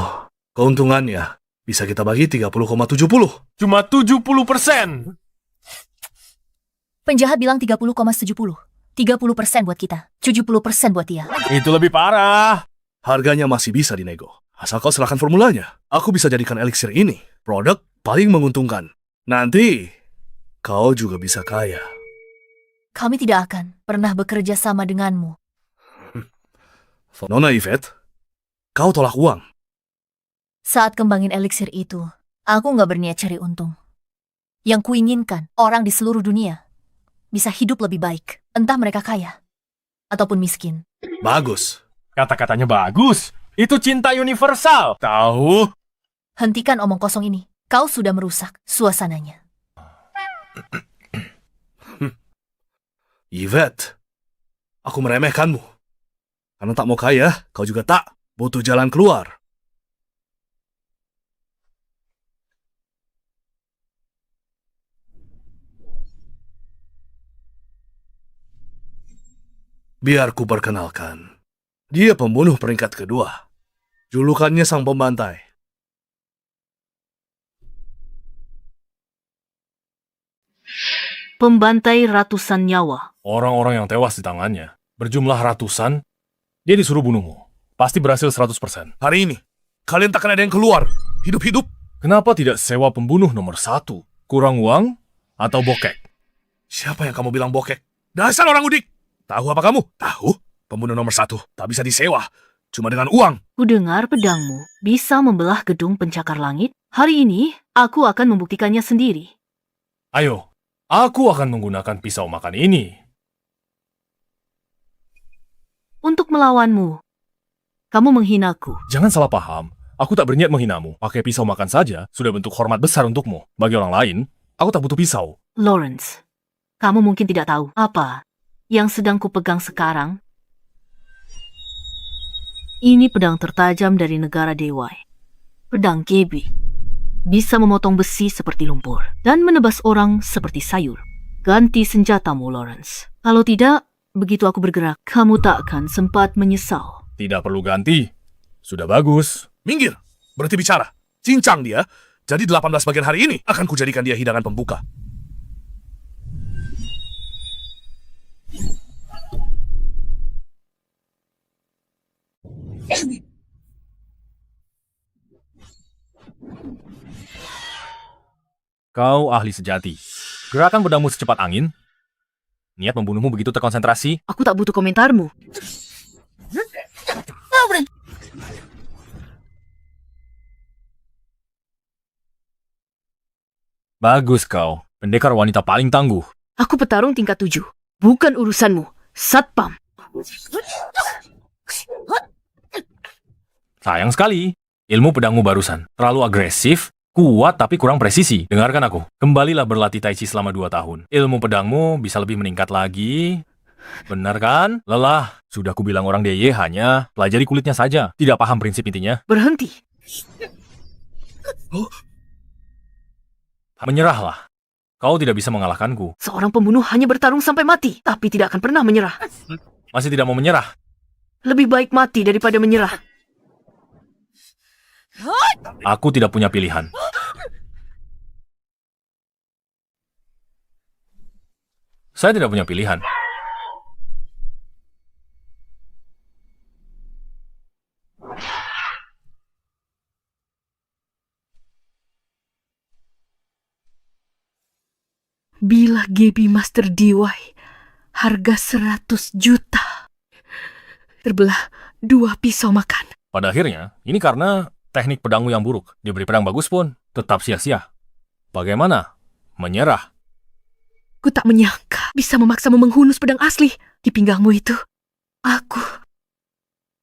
keuntungannya bisa kita bagi 30,70. Cuma 70%. Penjahat bilang 30,70. 30% buat kita, 70% buat dia. Itu lebih parah. Harganya masih bisa dinego. Asal kau serahkan formulanya. Aku bisa jadikan eliksir ini produk paling menguntungkan. Nanti, kau juga bisa kaya. Kami tidak akan pernah bekerja sama denganmu. Nona Yvette, kau tolak uang. Saat kembangin eliksir itu, aku nggak berniat cari untung. Yang kuinginkan, orang di seluruh dunia bisa hidup lebih baik. Entah mereka kaya ataupun miskin. Bagus. Kata-katanya bagus. Itu cinta universal. Tahu? Hentikan omong kosong ini. Kau sudah merusak suasananya. Yvette, aku meremehkanmu. Karena tak mau kaya, kau juga tak butuh jalan keluar. Biar ku perkenalkan. Dia pembunuh peringkat kedua. Julukannya Sang Pembantai. Pembantai ratusan nyawa. Orang-orang yang tewas di tangannya berjumlah ratusan. Dia disuruh bunuhmu. Pasti berhasil 100%. Hari ini, kalian takkan ada yang keluar. Hidup-hidup. Kenapa tidak sewa pembunuh nomor 1? Kurang uang atau bokek? Siapa yang kamu bilang bokek? Dasar orang udik. Tahu apa kamu? Tahu? Pembunuh nomor 1 tak bisa disewa. Cuma dengan uang. Kudengar pedangmu bisa membelah gedung pencakar langit. Hari ini, aku akan membuktikannya sendiri. Ayo, aku akan menggunakan pisau makan ini. Untuk melawanmu, kamu menghinaku. Jangan salah paham. Aku tak berniat menghinamu. Pakai pisau makan saja sudah bentuk hormat besar untukmu. Bagi orang lain, aku tak butuh pisau. Lawrence, kamu mungkin tidak tahu apa yang sedang kupegang sekarang. Ini pedang tertajam dari negara Dewai. Pedang Kebi. Bisa memotong besi seperti lumpur dan menebas orang seperti sayur. Ganti senjatamu, Lawrence. Kalau tidak, begitu aku bergerak, kamu tak akan sempat menyesal. Tidak perlu ganti. Sudah bagus. Minggir. Berhenti bicara. Cincang dia. Jadi 18 bagian hari ini akan kujadikan dia hidangan pembuka. Kau ahli sejati. Gerakan pedangmu secepat angin. Niat membunuhmu begitu terkonsentrasi. Aku tak butuh komentarmu. Bagus kau, pendekar wanita paling tangguh. Aku petarung tingkat 7. Bukan urusanmu, Satpam. Sayang sekali, ilmu pedangmu barusan terlalu agresif, kuat tapi kurang presisi. Dengarkan aku, kembalilah berlatih Tai Chi selama 2 tahun. Ilmu pedangmu bisa lebih meningkat lagi. Benar kan? Lelah. Sudah kubilang orang DY hanya pelajari kulitnya saja. Tidak paham prinsip intinya. Berhenti. Menyerahlah. Kau tidak bisa mengalahkanku. Seorang pembunuh hanya bertarung sampai mati, tapi tidak akan pernah menyerah. Masih tidak mau menyerah? Lebih baik mati daripada menyerah. Aku tidak punya pilihan. Saya tidak punya pilihan. Bila Gaby Master DY, harga 100 juta. Terbelah 2 pisau makan. Pada akhirnya, ini karena teknik pedangmu yang buruk. Diberi pedang bagus pun, tetap sia-sia. Bagaimana? Menyerah. Ku tak menyangka bisa memaksamu menghunus pedang asli di pinggangmu itu. Aku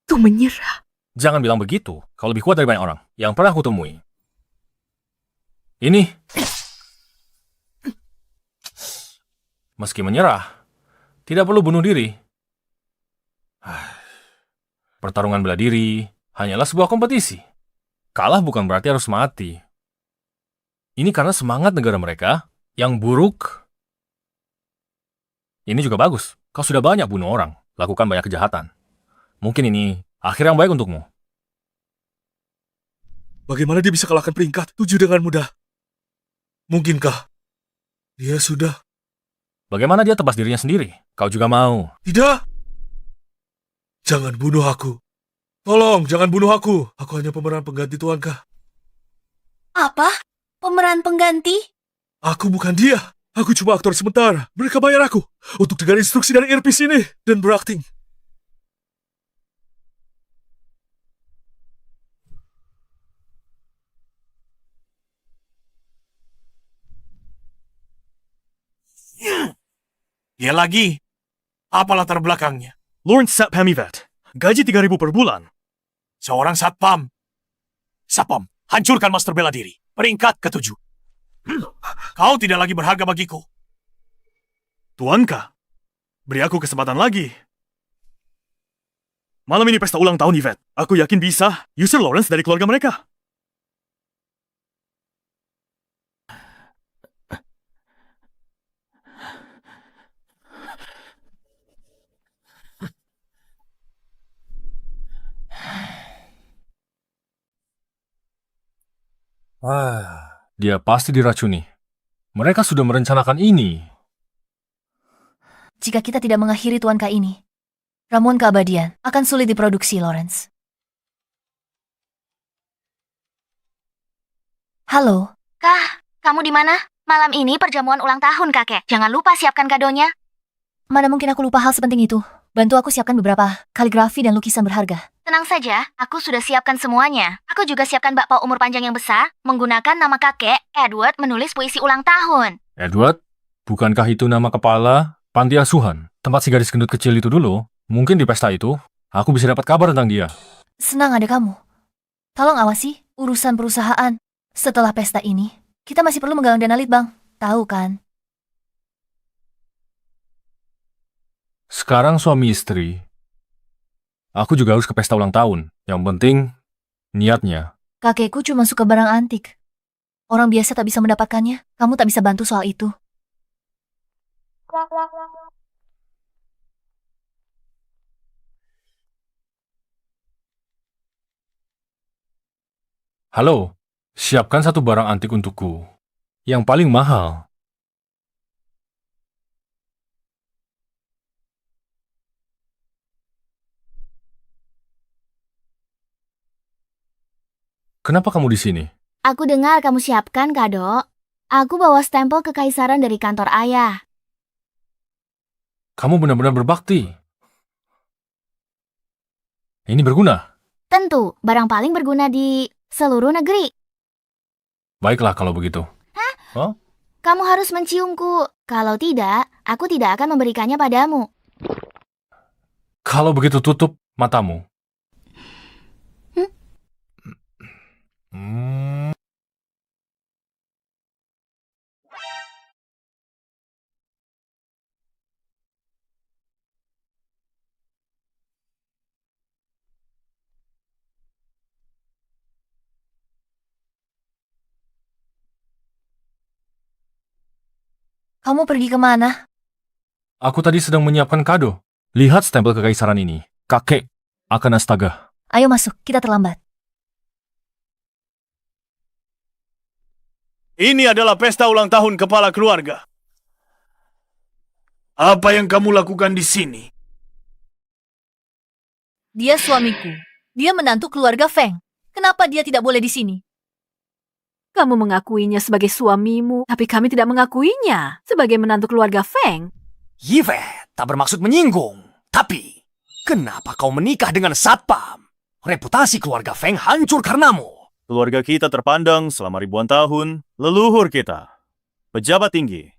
tuh menyerah. Jangan bilang begitu. Kau lebih kuat dari banyak orang yang pernah aku temui. Ini. Meski menyerah, tidak perlu bunuh diri. Pertarungan bela diri hanyalah sebuah kompetisi. Kalah bukan berarti harus mati. Ini karena semangat negara mereka yang buruk. Ini juga bagus. Kau sudah banyak bunuh orang, lakukan banyak kejahatan. Mungkin ini akhir yang baik untukmu. Bagaimana dia bisa kalahkan peringkat 7 dengan mudah? Mungkinkah dia sudah... Bagaimana dia tebas dirinya sendiri? Kau juga mau. Tidak! Jangan bunuh aku. Tolong, jangan bunuh aku. Aku hanya pemeran pengganti Tuankah. Apa? Pemeran pengganti? Aku bukan dia. Aku cuma aktor sementara. Mereka bayar aku untuk dengar instruksi dari earpiece ini dan berakting. Dia lagi. Apa latar belakangnya? Lawrence Satpam Yvette. Gaji 3.000 per bulan. Seorang satpam. Satpam, hancurkan master bela diri. Peringkat ke-7. Kau tidak lagi berharga bagiku. Tuankah, beri aku kesempatan lagi. Malam ini pesta ulang tahun Yvette. Aku yakin bisa user Lawrence dari keluarga mereka. Dia pasti diracuni. Mereka sudah merencanakan ini. Jika kita tidak mengakhiri Tuankah ini, ramuan keabadian akan sulit diproduksi, Lawrence. Halo, Kah, kamu di mana? Malam ini perjamuan ulang tahun kakek. Jangan lupa siapkan kadonya. mana mungkin aku lupa hal sepenting itu? Bantu aku siapkan beberapa kaligrafi dan lukisan berharga. Tenang saja, aku sudah siapkan semuanya. Aku juga siapkan bakpao umur panjang yang besar, menggunakan nama kakek, Edward, menulis puisi ulang tahun. Edward, bukankah itu nama kepala panti asuhan? Tempat si gadis gendut kecil itu dulu. Mungkin di pesta itu, aku bisa dapat kabar tentang dia. Senang ada kamu. Tolong awasi urusan perusahaan. Setelah pesta ini, kita masih perlu menggalang dana litbang. Tahu kan? Sekarang suami istri. Aku juga harus ke pesta ulang tahun. Yang penting, niatnya. Kakekku cuma suka barang antik. Orang biasa tak bisa mendapatkannya. Kamu tak bisa bantu soal itu. Halo, siapkan satu barang antik untukku. Yang paling mahal. Kenapa kamu di sini? Aku dengar kamu siapkan kado. Aku bawa stempel kekaisaran dari kantor ayah. Kamu benar-benar berbakti. Ini berguna. Tentu, barang paling berguna di seluruh negeri. Baiklah kalau begitu. Hah? Hah? Kamu harus menciumku. Kalau tidak, aku tidak akan memberikannya padamu. Kalau begitu tutup matamu. Kamu pergi kemana? Aku tadi sedang menyiapkan kado. Lihat stempel kekaisaran ini. Kakek akan astaga. Ayo masuk, kita terlambat. Ini adalah pesta ulang tahun kepala keluarga. Apa yang kamu lakukan di sini? Dia suamiku. Dia menantu keluarga Feng. Kenapa dia tidak boleh di sini? Kamu mengakuinya sebagai suamimu, tapi kami tidak mengakuinya sebagai menantu keluarga Feng. Yifet tak bermaksud menyinggung. Tapi, kenapa kau menikah dengan satpam? Reputasi keluarga Feng hancur karenamu. Keluarga kita terpandang selama ribuan tahun, leluhur kita. Pejabat tinggi.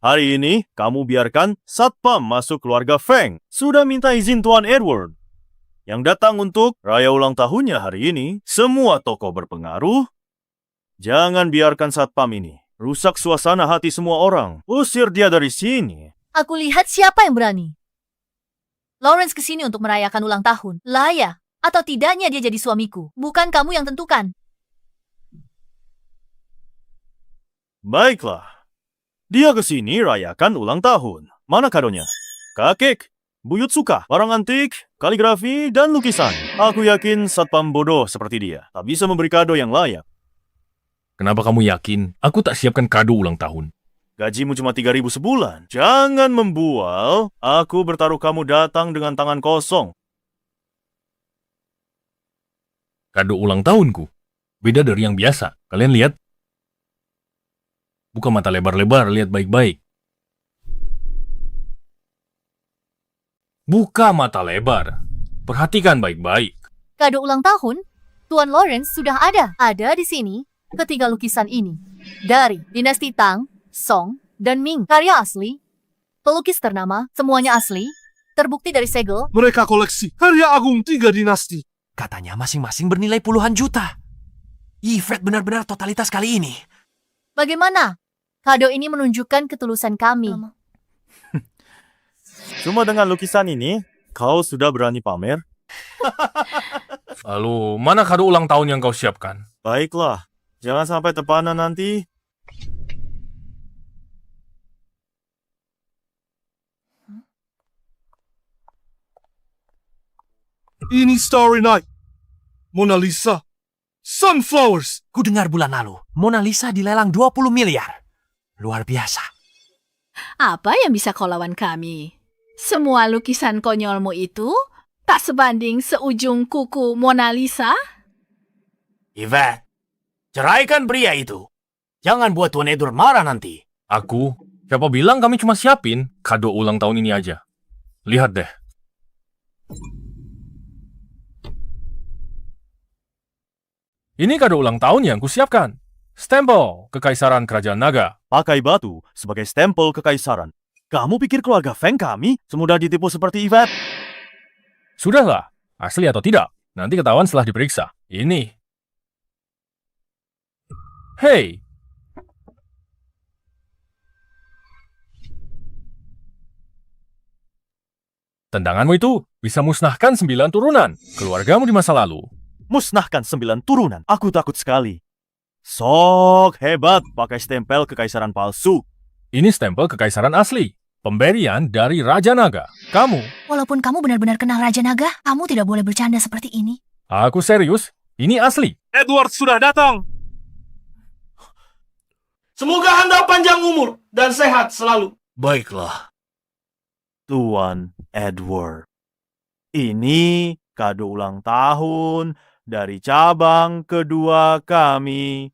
Hari ini, kamu biarkan satpam masuk keluarga Feng. Sudah minta izin Tuan Edward. Yang datang untuk raya ulang tahunnya hari ini, semua tokoh berpengaruh. Jangan biarkan satpam ini rusak suasana hati semua orang. Usir dia dari sini. Aku lihat siapa yang berani. Lawrence kesini untuk merayakan ulang tahun. Layak atau tidaknya dia jadi suamiku. Bukan kamu yang tentukan. Baiklah. Dia kesini rayakan ulang tahun. Mana kadonya? Kakek, buyut suka, barang antik, kaligrafi, dan lukisan. Aku yakin satpam bodoh seperti dia tak bisa memberi kado yang layak. Kenapa kamu yakin aku tak siapkan kado ulang tahun? Gajimu cuma 3.000 sebulan. Jangan membual. Aku bertaruh kamu datang dengan tangan kosong. Kado ulang tahunku. Beda dari yang biasa. Kalian lihat? Buka mata lebar-lebar, lihat baik-baik. Buka mata lebar. Perhatikan baik-baik. Kado ulang tahun? Tuan Lawrence sudah ada. Ada di sini. Ketiga lukisan ini. Dari dinasti Tang, Song, dan Ming. Karya asli. Pelukis ternama, semuanya asli. Terbukti dari segel. Mereka koleksi karya agung 3 dinasti. Katanya masing-masing bernilai puluhan juta. Yifet benar-benar totalitas kali ini. Bagaimana? Kado ini menunjukkan ketulusan kami. Cuma dengan lukisan ini, kau sudah berani pamer? Lalu, mana kado ulang tahun yang kau siapkan? Baiklah. Jangan sampai terpana nanti. Ini Starry Night. Mona Lisa. Sunflowers. Ku dengar bulan lalu, Mona Lisa dilelang 20 miliar. Luar biasa. Apa yang bisa kau lawan kami? Semua lukisan konyolmu itu tak sebanding seujung kuku Mona Lisa? Yvette, ceraikan pria itu. Jangan buat Tuan Edward marah nanti. Aku? Siapa bilang kami cuma siapin kado ulang tahun ini aja? Lihat deh. Ini kado ulang tahun yang kusiapkan. Stempel Kekaisaran Kerajaan Naga. Pakai batu sebagai stempel kekaisaran. Kamu pikir keluarga Feng kami semudah ditipu seperti Yvette? Sudahlah, asli atau tidak? Nanti ketahuan setelah diperiksa. Ini. Hei! Tendanganmu itu bisa musnahkan 9 turunan keluargamu di masa lalu. Musnahkan 9 turunan. Aku takut sekali. Sok hebat pakai stempel kekaisaran palsu. Ini stempel kekaisaran asli. Pemberian dari Raja Naga. Kamu. Walaupun kamu benar-benar kenal Raja Naga, kamu tidak boleh bercanda seperti ini. Aku serius. Ini asli. Edward sudah datang. Semoga Anda panjang umur dan sehat selalu. Baiklah. Tuan Edward. Ini kado ulang tahun dari cabang kedua kami.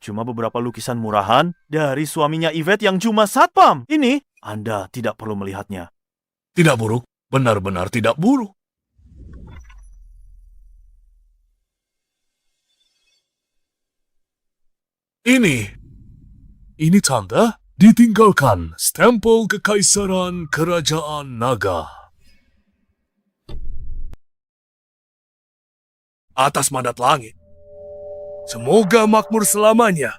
Cuma beberapa lukisan murahan dari suaminya Yvette yang cuma satpam. Ini Anda tidak perlu melihatnya. Tidak buruk. Benar-benar tidak buruk. Ini Ini tanda ditinggalkan stempel kekaisaran kerajaan naga. Atas mandat langit. Semoga makmur selamanya.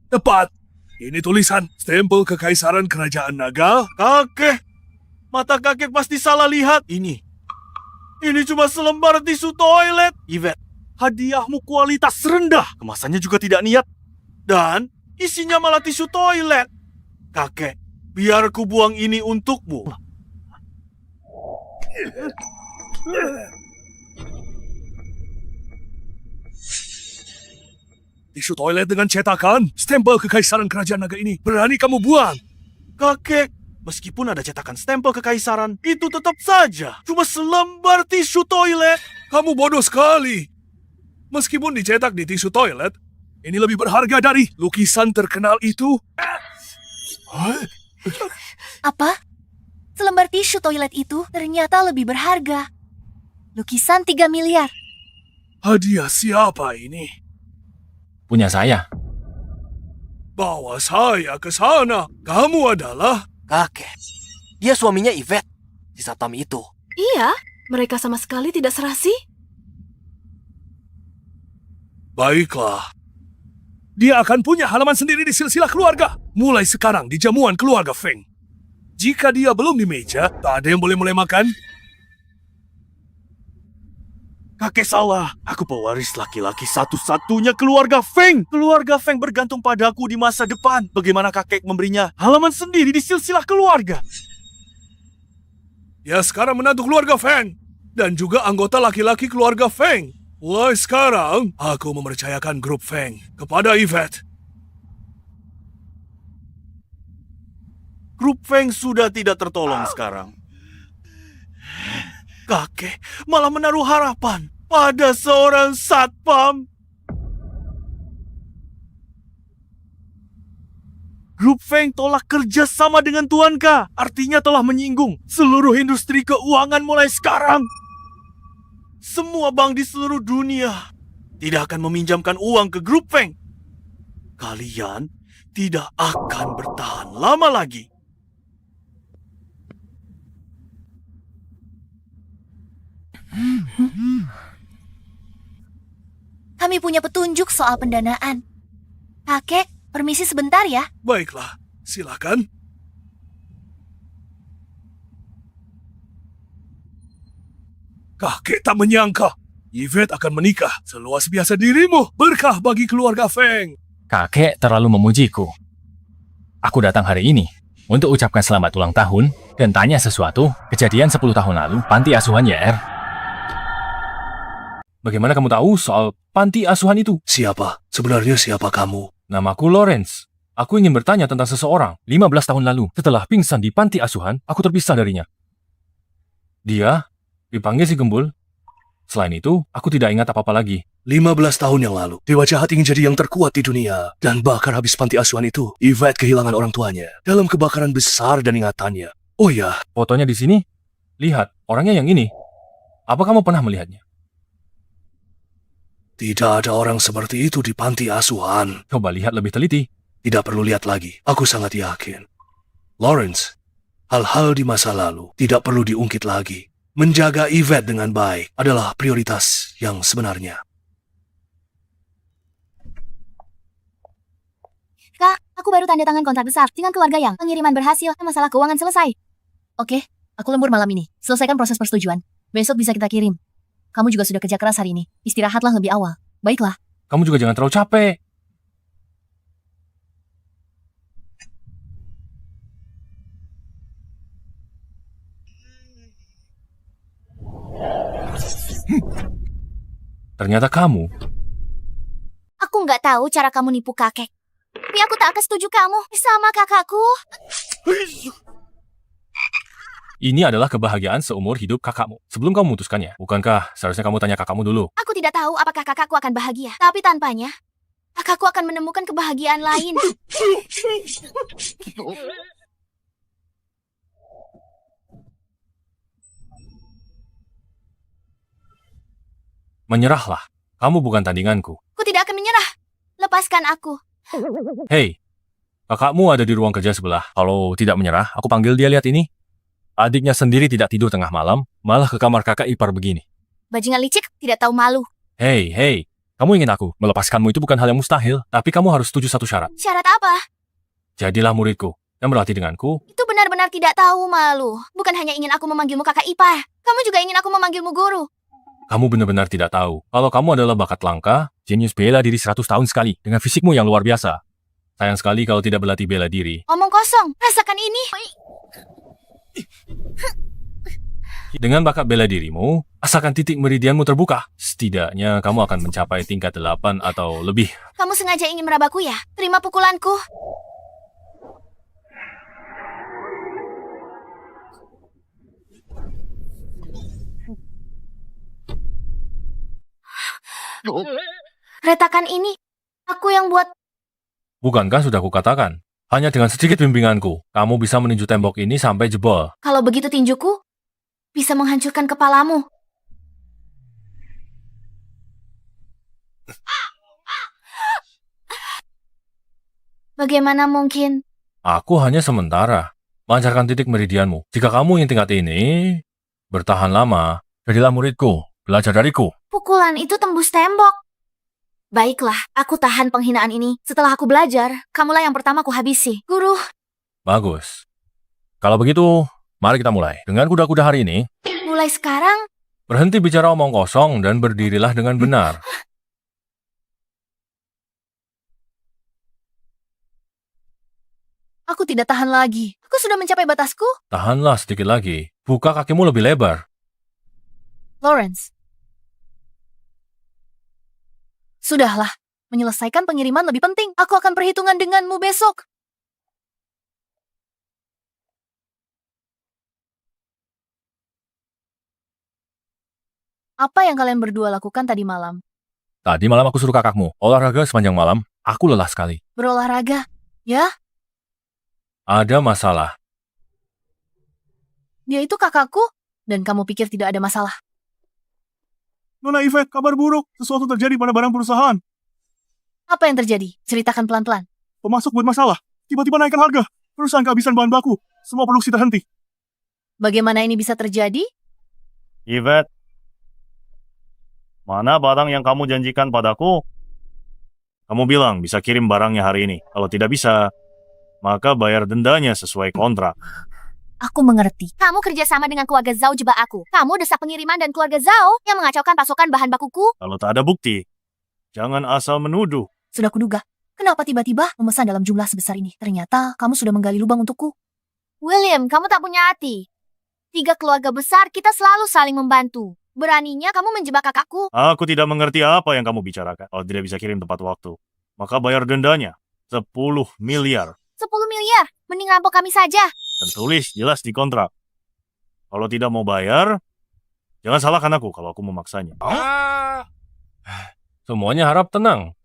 Tepat. Ini tulisan stempel kekaisaran kerajaan naga. Kakek, mata kakek pasti salah lihat. Ini cuma selembar tisu toilet. Yvette, hadiahmu kualitas rendah. Kemasannya juga tidak niat. Dan isinya malah tisu toilet. Kakek, biar ku buang ini untukmu. Tisu toilet dengan cetakan stempel kekaisaran kerajaan naga ini. Berani kamu buang? Kakek, meskipun ada cetakan stempel kekaisaran, itu tetap saja cuma selembar tisu toilet. Kamu bodoh sekali. Meskipun dicetak di tisu toilet, ini lebih berharga dari lukisan terkenal itu. Apa? Selembar tisu toilet itu ternyata lebih berharga. Lukisan 3 miliar. Hadiah siapa ini? Punya saya. Bawa saya ke sana. Kamu adalah... Kakek, dia suaminya Yvette, si satpam itu. Iya, mereka sama sekali tidak serasi. Baiklah. Dia akan punya halaman sendiri di silsilah keluarga. Mulai sekarang di jamuan keluarga Feng. Jika dia belum di meja, tak ada yang boleh mulai makan. Kakek salah. Aku pewaris laki-laki satu-satunya keluarga Feng. Keluarga Feng bergantung padaku di masa depan. Bagaimana kakek memberinya halaman sendiri di silsilah keluarga? Dia sekarang menantu keluarga Feng. Dan juga anggota laki-laki keluarga Feng. Mulai sekarang, aku mempercayakan grup Feng kepada Yvette. Grup Feng sudah tidak tertolong sekarang. Kakek malah menaruh harapan pada seorang satpam. Grup Feng tolak kerja sama dengan Tuan K. Artinya telah menyinggung seluruh industri keuangan mulai sekarang. Semua bank di seluruh dunia tidak akan meminjamkan uang ke grup Feng. Kalian tidak akan bertahan lama lagi. Kami punya petunjuk soal pendanaan. Kakek, permisi sebentar ya. Baiklah, silakan. Kakek tak menyangka Yvette akan menikah seluas biasa dirimu. Berkah bagi keluarga Feng. Kakek terlalu memujiku. Aku datang hari ini untuk ucapkan selamat ulang tahun dan tanya sesuatu kejadian 10 tahun lalu panti asuhan YR. Bagaimana kamu tahu soal panti asuhan itu? Siapa? Sebenarnya siapa kamu? Namaku Lawrence. Aku ingin bertanya tentang seseorang 15 tahun lalu. Setelah pingsan di panti asuhan, aku terpisah darinya. Dia dipanggil si Gembul. Selain itu, aku tidak ingat apa-apa lagi. 15 tahun yang lalu, Dewa Jahat ingin jadi yang terkuat di dunia. Dan bahkan habis panti asuhan itu, Yvette kehilangan orang tuanya dalam kebakaran besar dan ingatannya. Oh ya, Fotonya di sini. Lihat, orangnya yang ini. Apa kamu pernah melihatnya? tidak ada orang seperti itu di panti asuhan. Coba lihat lebih teliti. Tidak perlu lihat lagi, aku sangat yakin. Lawrence, hal-hal di masa lalu tidak perlu diungkit lagi. Menjaga Yvette dengan baik adalah prioritas yang sebenarnya. Kak, aku baru tanda tangan kontrak besar dengan keluarga yang pengiriman berhasil, masalah keuangan selesai. Oke, aku lembur malam ini. Selesaikan proses persetujuan. Besok bisa kita kirim. Kamu juga sudah kerja keras hari ini. Istirahatlah lebih awal. Baiklah. Kamu juga jangan terlalu capek. Ternyata kamu. Aku nggak tahu cara kamu nipu kakek. Tapi aku tak akan setuju kamu sama kakakku. Ini adalah kebahagiaan seumur hidup kakakmu. Sebelum kamu memutuskannya, bukankah seharusnya kamu tanya kakakmu dulu? Aku tidak tahu apakah kakakku akan bahagia. Tapi tanpanya, kakakku akan menemukan kebahagiaan lain. Menyerahlah. Kamu bukan tandinganku. Aku tidak akan menyerah. Lepaskan aku. Hei, Kakakmu ada di ruang kerja sebelah. Kalau tidak menyerah, aku panggil dia. Lihat ini. Adiknya sendiri tidak tidur tengah malam, malah ke kamar kakak ipar begini. Bajingan licik, tidak tahu malu. Hei, kamu ingin aku melepaskanmu itu bukan hal yang mustahil, tapi kamu harus setuju satu syarat. Syarat apa? Jadilah muridku dan berlatih denganku. Itu benar-benar tidak tahu malu. Bukan hanya ingin aku memanggilmu kakak ipar. Kamu juga ingin aku memanggilmu guru. Kamu benar-benar tidak tahu kalau kamu adalah bakat langka, jenius bela diri 100 tahun sekali dengan fisikmu yang luar biasa. Sayang sekali kalau tidak berlatih bela diri. Omong kosong, rasakan ini. Dengan bakat bela dirimu, asalkan titik meridianmu terbuka, setidaknya kamu akan mencapai tingkat 8 atau lebih. Kamu sengaja ingin merabaku ya? Terima pukulanku. Retakan ini, aku yang buat. Bukankah sudah kukatakan? Hanya dengan sedikit bimbinganku, kamu bisa meninju tembok ini sampai jebol. Kalau begitu tinjuku bisa menghancurkan kepalamu. Bagaimana mungkin? Aku hanya sementara. Lancarkan titik meridianmu. Jika kamu ingin tingkat ini, bertahan lama. Jadilah muridku, belajar dariku. Pukulan itu tembus tembok. Baiklah, aku tahan penghinaan ini. Setelah aku belajar, kamulah yang pertama ku habisi. Guru. Bagus. Kalau begitu, mari kita mulai. Dengan kuda-kuda hari ini, Mulai sekarang, berhenti bicara omong kosong dan berdirilah dengan benar. Aku tidak tahan lagi. Aku sudah mencapai batasku. Tahanlah sedikit lagi. Buka kakimu lebih lebar. Lawrence. Sudahlah. Menyelesaikan pengiriman lebih penting. Aku akan perhitungan denganmu besok. Apa yang kalian berdua lakukan tadi malam? Tadi malam aku suruh kakakmu olahraga sepanjang malam. Aku lelah sekali. Berolahraga? Ya? Ada masalah. Dia itu kakakku, dan kamu pikir tidak ada masalah. Nona Yvette, kabar buruk. Sesuatu terjadi pada barang perusahaan. Apa yang terjadi? Ceritakan pelan-pelan. Pemasok buat masalah. Tiba-tiba naikkan harga. Perusahaan kehabisan bahan baku. Semua produksi terhenti. Bagaimana ini bisa terjadi? Yvette, mana barang yang kamu janjikan padaku? Kamu bilang bisa kirim barangnya hari ini. Kalau tidak bisa, maka bayar dendanya sesuai kontrak. Aku mengerti. kamu kerjasama dengan keluarga Zhao jebak aku. Kamu desak pengiriman dan keluarga Zhao yang mengacaukan pasokan bahan bakuku. Kalau tak ada bukti, jangan asal menuduh. Sudah kuduga. Kenapa tiba-tiba memesan dalam jumlah sebesar ini? Ternyata kamu sudah menggali lubang untukku. William, kamu tak punya hati. 3 keluarga besar, kita selalu saling membantu. Beraninya kamu menjebak kakakku. Aku tidak mengerti apa yang kamu bicarakan. Kalau tidak bisa kirim tepat waktu, maka bayar dendanya 10 miliar. 10 miliar, mending rampok kami saja. Tertulis jelas di kontrak. Kalau tidak mau bayar, jangan salahkan aku kalau aku memaksanya. Semuanya harap tenang.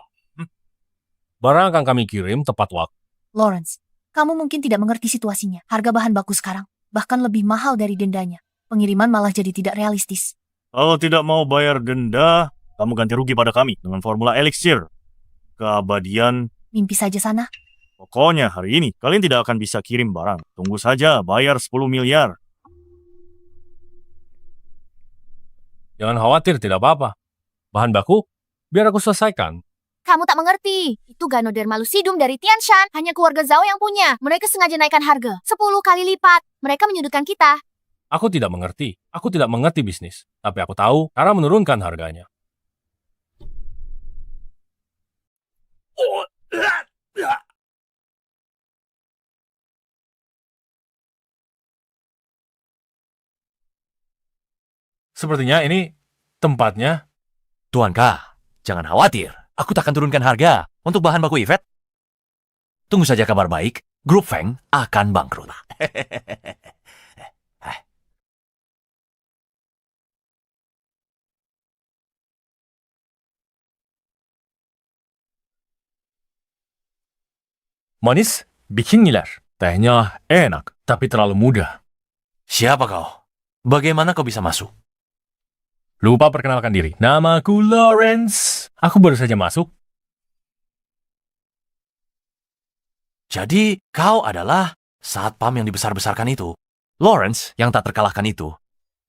Barang akan kami kirim tepat waktu. Lawrence, kamu mungkin tidak mengerti situasinya. Harga bahan baku sekarang bahkan lebih mahal dari dendanya. Pengiriman malah jadi tidak realistis. Kalau tidak mau bayar denda, kamu ganti rugi pada kami dengan formula elixir. Keabadian. Mimpi saja sana. Pokoknya hari ini kalian tidak akan bisa kirim barang. Tunggu saja, bayar 10 miliar. Jangan khawatir, tidak apa-apa. Bahan baku, biar aku selesaikan. Kamu tak mengerti. Itu Ganoderma lucidum dari Tianshan. Hanya keluarga Zhao yang punya. Mereka sengaja naikkan harga 10 kali lipat. Mereka menyudutkan kita. Aku tidak mengerti. Aku tidak mengerti bisnis. Tapi aku tahu cara menurunkan harganya. Sepertinya ini tempatnya. Tuan K, jangan khawatir. Aku tak akan turunkan harga untuk bahan baku Yvette. Tunggu saja kabar baik. Grup Feng akan bangkrut. Manis, bikin ngiler. Tehnya enak, tapi terlalu mudah. Siapa kau? Bagaimana kau bisa masuk? Lupa perkenalkan diri. Namaku Lawrence. Aku baru saja masuk. Jadi, kau adalah satpam yang dibesar-besarkan itu. Lawrence yang tak terkalahkan itu.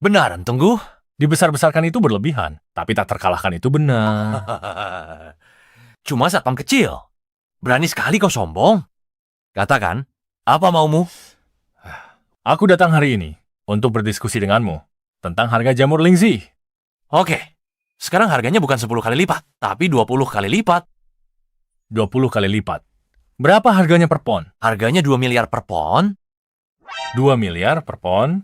Benaran, tunggu. Dibesar-besarkan itu berlebihan, tapi tak terkalahkan itu benar. Cuma satpam kecil. Berani sekali kau sombong. Katakan, apa maumu? Aku datang hari ini untuk berdiskusi denganmu tentang harga jamur Lingzi. Oke, sekarang harganya bukan 10 kali lipat, tapi 20 kali lipat. 20 kali lipat. Berapa harganya per pon? Harganya 2 miliar per pon. 2 miliar per pon?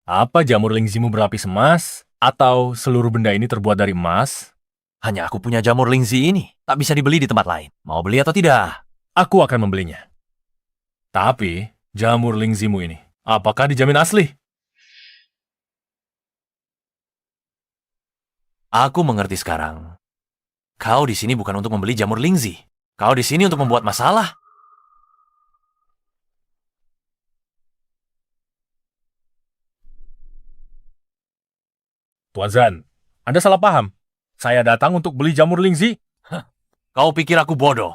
Apa jamur Lingzimu berlapis emas? Atau seluruh benda ini terbuat dari emas? Hanya aku punya jamur Lingzi ini. Tak bisa dibeli di tempat lain. Mau beli atau tidak? Aku akan membelinya. Tapi, jamur Lingzimu ini, apakah dijamin asli? Aku mengerti sekarang. Kau di sini bukan untuk membeli jamur Lingzi. Kau di sini untuk membuat masalah. Tuan Zan, Anda salah paham. Saya datang untuk beli jamur Lingzi. Kau pikir aku bodoh?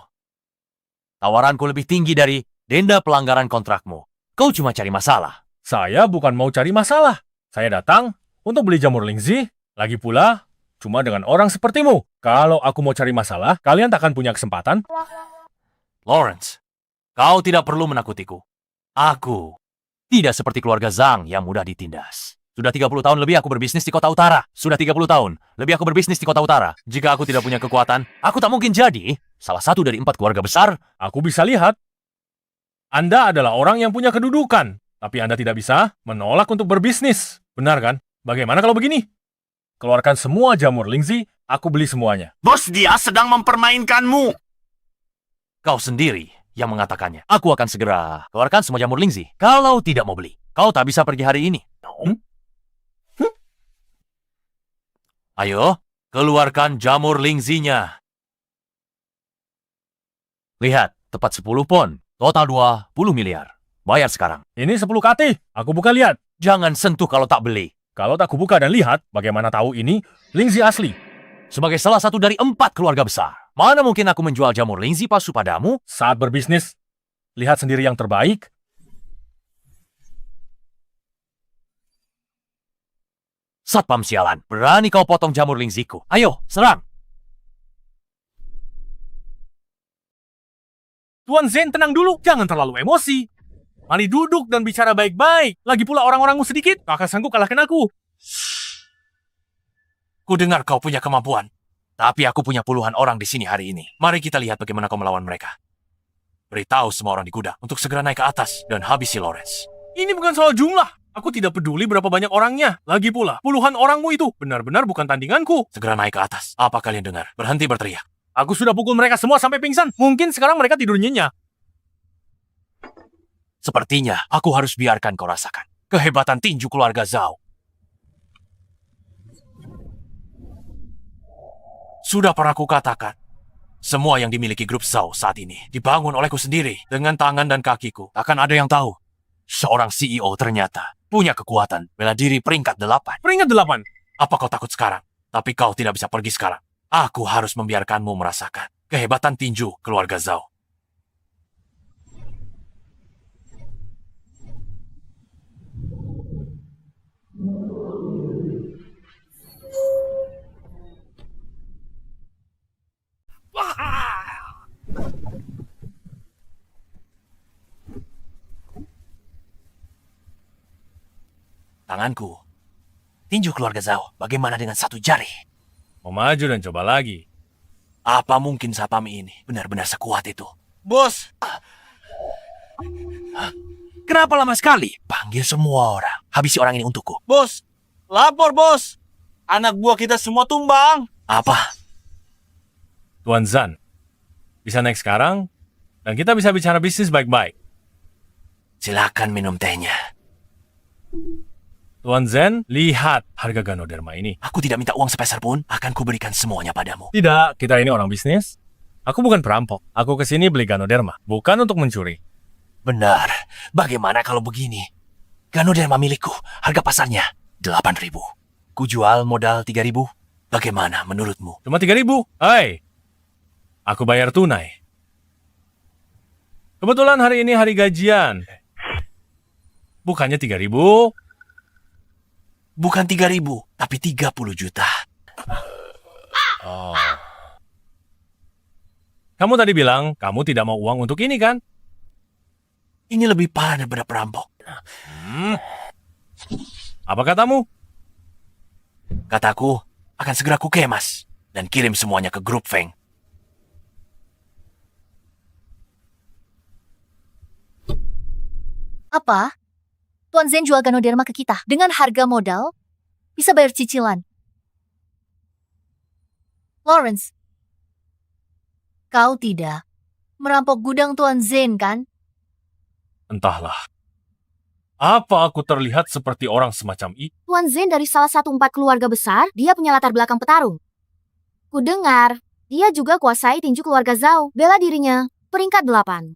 Tawaranku lebih tinggi dari denda pelanggaran kontrakmu. Kau cuma cari masalah. Saya bukan mau cari masalah. Saya datang untuk beli jamur Lingzi. Lagi pula, cuma dengan orang sepertimu. Kalau aku mau cari masalah, kalian takkan punya kesempatan. Lawrence, kau tidak perlu menakutiku. Aku tidak seperti keluarga Zhang yang mudah ditindas. Sudah 30 tahun lebih aku berbisnis di kota utara. Sudah 30 tahun lebih aku berbisnis di kota utara. Jika aku tidak punya kekuatan, aku tak mungkin jadi salah satu dari 4 keluarga besar. Aku bisa lihat. Anda adalah orang yang punya kedudukan. Tapi Anda tidak bisa menolak untuk berbisnis. Benar kan? Bagaimana kalau begini? Keluarkan semua jamur Lingzi, aku beli semuanya. Bos, dia sedang mempermainkanmu. Kau sendiri yang mengatakannya. Aku akan segera keluarkan semua jamur Lingzi. Kalau tidak mau beli, kau tak bisa pergi hari ini. Ayo, keluarkan jamur Lingzinya. Lihat, tepat 10 pon. Total 20 miliar. Bayar sekarang. Ini 10 kati. Aku buka lihat. Jangan sentuh kalau tak beli. Kalau tak kubuka dan lihat, bagaimana tahu ini Lingzi asli? Sebagai salah satu dari 4 keluarga besar, mana mungkin aku menjual jamur Lingzi palsu padamu? Saat berbisnis, lihat sendiri yang terbaik. Satpam sialan, berani kau potong jamur Lingziku. Ayo, serang. Tuan Zen, tenang dulu. Jangan terlalu emosi. Mari duduk dan bicara baik-baik. Lagi pula orang-orangmu sedikit, kakak sanggup kalahkan aku. Ku dengar kau punya kemampuan. Tapi aku punya puluhan orang di sini hari ini. Mari kita lihat bagaimana kau melawan mereka. Beritahu semua orang di gudang untuk segera naik ke atas dan habisi Lawrence. Ini bukan soal jumlah. Aku tidak peduli berapa banyak orangnya. Lagi pula, puluhan orangmu itu benar-benar bukan tandinganku. Segera naik ke atas. Apa kalian dengar? Berhenti berteriak. Aku sudah pukul mereka semua sampai pingsan. Mungkin sekarang mereka tidur nyenyak. Sepertinya aku harus biarkan kau rasakan kehebatan tinju keluarga Zhao. Sudah pernah kukatakan, semua yang dimiliki grup Zhao saat ini dibangun olehku sendiri dengan tangan dan kakiku. Takkan ada yang tahu. Seorang CEO ternyata punya kekuatan bela diri peringkat 8. Peringkat 8. Apa kau takut sekarang? Tapi kau tidak bisa pergi sekarang. Aku harus membiarkanmu merasakan kehebatan tinju keluarga Zhao. Tanganku. Tinju keluarga Zhao, bagaimana dengan satu jari? Mau maju dan coba lagi. Apa mungkin Sapami ini benar-benar sekuat itu? Bos, Kenapa lama sekali? Panggil semua orang. Habisi orang ini untukku. bos. Lapor, bos. Anak buah kita semua tumbang. Apa? Tuan Zan, bisa naik sekarang, dan kita bisa bicara bisnis baik-baik. Silakan minum tehnya. Tuan Zen, lihat harga Ganoderma ini. Aku tidak minta uang sepeser pun. Akan kuberikan semuanya padamu. Tidak, kita ini orang bisnis. Aku bukan perampok. Aku kesini beli Ganoderma, bukan untuk mencuri. Benar. Bagaimana kalau begini? Ganoderma milikku. Harga pasarnya 8.000. Kujual modal 3.000. Bagaimana menurutmu? Cuma 3.000. Hai, aku bayar tunai. Kebetulan hari ini hari gajian. Bukannya 3.000? Bukan 3.000, tapi 30 juta. Oh. Kamu tadi bilang kamu tidak mau uang untuk ini kan? Ini lebih parah daripada perampok. Apa katamu? Kataku, akan segera kukemas dan kirim semuanya ke grup Feng. Apa? Tuan Zen jual Ganoderma ke kita dengan harga modal, bisa bayar cicilan. Lawrence, kau tidak merampok gudang Tuan Zen, kan? Entahlah. Apa aku terlihat seperti orang semacam itu? Tuan Zen dari salah satu 4 keluarga besar, dia punya latar belakang petarung. Kudengar, dia juga kuasai tinju keluarga Zhao, bela dirinya, peringkat 8.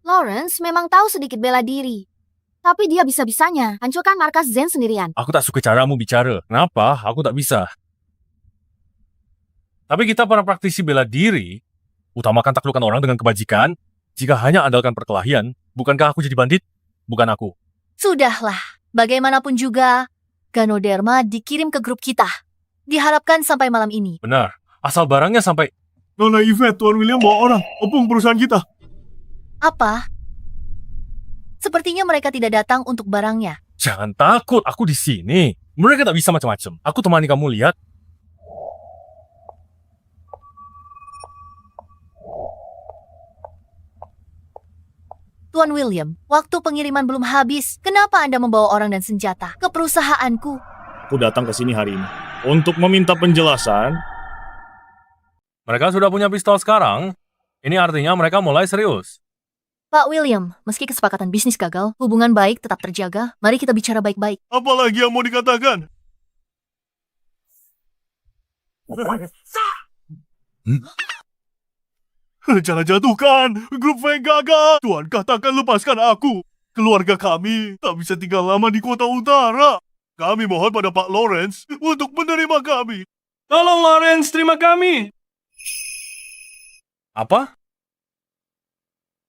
Lawrence memang tahu sedikit bela diri. Tapi dia bisa-bisanya hancurkan markas Zen sendirian. Aku tak suka caramu bicara. Kenapa? Aku tak bisa. Tapi kita para praktisi bela diri, utamakan taklukkan orang dengan kebajikan. Jika hanya andalkan perkelahian, bukankah aku jadi bandit? Bukan aku. Sudahlah, bagaimanapun juga, Ganoderma dikirim ke grup kita. Diharapkan sampai malam ini. Benar. Asal barangnya sampai... Nona Yvette, Tuan William bawa orang. Opung perusahaan kita. Apa? Sepertinya mereka tidak datang untuk barangnya. Jangan takut, aku di sini. Mereka tak bisa macam-macam. Aku temani kamu lihat. Tuan William, waktu pengiriman belum habis. Kenapa Anda membawa orang dan senjata ke perusahaanku? Aku datang ke sini hari ini untuk meminta penjelasan. Mereka sudah punya pistol sekarang. Ini artinya mereka mulai serius. Pak William, meski kesepakatan bisnis gagal, hubungan baik tetap terjaga. Mari kita bicara baik-baik. Apalagi yang mau dikatakan? Rencana jatuhkan, grup Feng gagal. Tuan katakan lepaskan aku. Keluarga kami tak bisa tinggal lama di kota utara. Kami mohon pada Pak Lawrence untuk menerima kami. Tolong Lawrence, terima kami. Apa?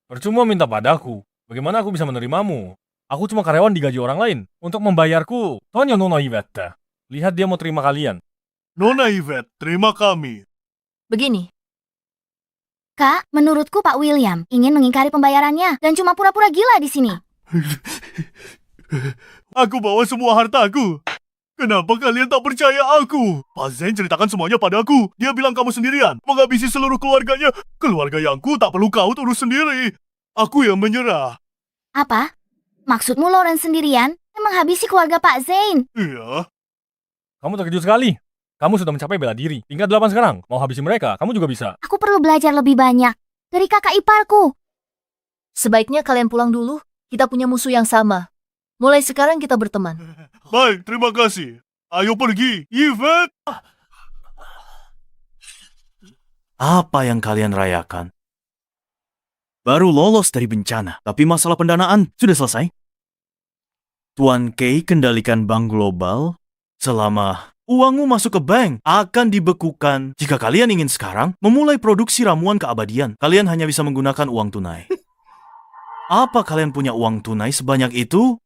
Percuma minta padaku. Bagaimana aku bisa menerimamu? Aku cuma karyawan digaji orang lain untuk membayarku. Tonyo Nona Yvette. Lihat dia mau terima kalian. Nona Yvette, terima kami. Begini, Kak, menurutku Pak William ingin mengingkari pembayarannya dan cuma pura-pura gila di sini. Aku bawa semua hartaku. Kenapa kalian tak percaya aku? Pak Zen ceritakan semuanya padaku. Dia bilang kamu sendirian, menghabisi seluruh keluarganya. Keluarga yangku tak perlu kau urus sendiri. Aku yang menyerah. Apa? Maksudmu Lawrence sendirian menghabisi keluarga Pak Zain? Iya. Kamu terkejut sekali. Kamu sudah mencapai bela diri. Tingkat 8 sekarang. Mau habisi mereka, kamu juga bisa. Aku perlu belajar lebih banyak dari kakak iparku. sebaiknya kalian pulang dulu. Kita punya musuh yang sama. Mulai sekarang kita berteman. Baik, terima kasih. Ayo pergi, Yvette. Apa yang kalian rayakan? Baru lolos dari bencana, tapi masalah pendanaan sudah selesai. Tuan Kei kendalikan bank global selama uangmu masuk ke bank akan dibekukan. Jika kalian ingin sekarang memulai produksi ramuan keabadian, kalian hanya bisa menggunakan uang tunai. Apa kalian punya uang tunai sebanyak itu?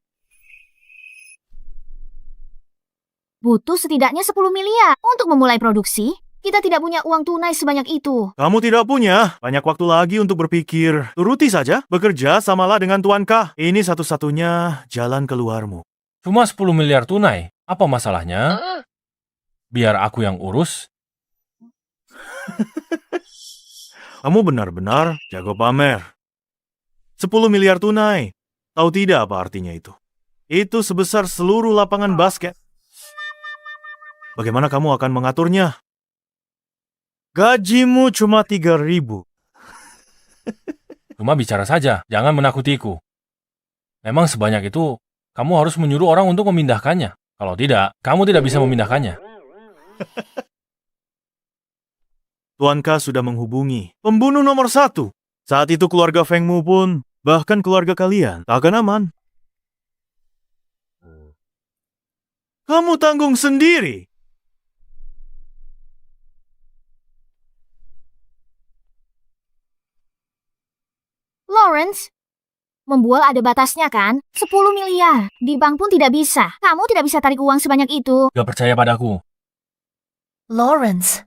Butuh setidaknya 10 miliar untuk memulai produksi. Kita tidak punya uang tunai sebanyak itu. Kamu tidak punya banyak waktu lagi untuk berpikir. Turuti saja, bekerja samalah dengan Tuan K. Ini satu-satunya jalan keluarmu. Cuma 10 miliar tunai. Apa masalahnya? Biar aku yang urus. Kamu benar-benar jago pamer. 10 miliar tunai. Tahu tidak apa artinya itu? Itu sebesar seluruh lapangan basket. Bagaimana kamu akan mengaturnya? Gajimu cuma 3.000. Cuma bicara saja, jangan menakutiku. Memang sebanyak itu, kamu harus menyuruh orang untuk memindahkannya. Kalau tidak, kamu tidak bisa memindahkannya. Tuan K sudah menghubungi pembunuh nomor 1. Saat itu keluarga Fengmu pun, bahkan keluarga kalian, tak akan aman. Kamu tanggung sendiri. Lawrence, membual ada batasnya kan? 10 miliar. Di bank pun tidak bisa. Kamu tidak bisa tarik uang sebanyak itu. Gak percaya padaku. Lawrence,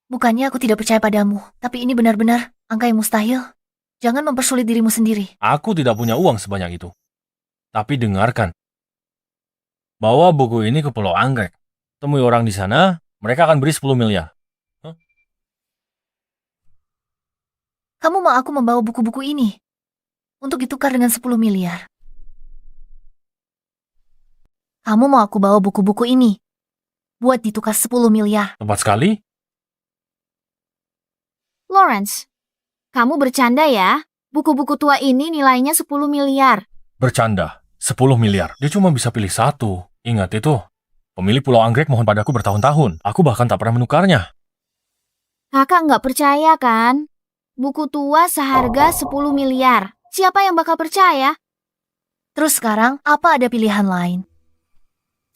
bukannya aku tidak percaya padamu, tapi ini benar-benar angka yang mustahil. Jangan mempersulit dirimu sendiri. Aku tidak punya uang sebanyak itu. Tapi dengarkan. Bawa buku ini ke Pulau Anggrek. Temui orang di sana, mereka akan beri 10 miliar. Kamu mau aku membawa buku-buku ini untuk ditukar dengan 10 miliar? Kamu mau aku bawa buku-buku ini buat ditukar 10 miliar? Tepat sekali. Lawrence, kamu bercanda ya? Buku-buku tua ini nilainya 10 miliar. Bercanda. 10 miliar. Dia cuma bisa pilih satu. Ingat itu. Pemilik Pulau Anggrek mohon padaku bertahun-tahun. Aku bahkan tak pernah menukarnya. Kakak nggak percaya kan? Buku tua seharga 10 miliar. Siapa yang bakal percaya? Terus sekarang, apa ada pilihan lain?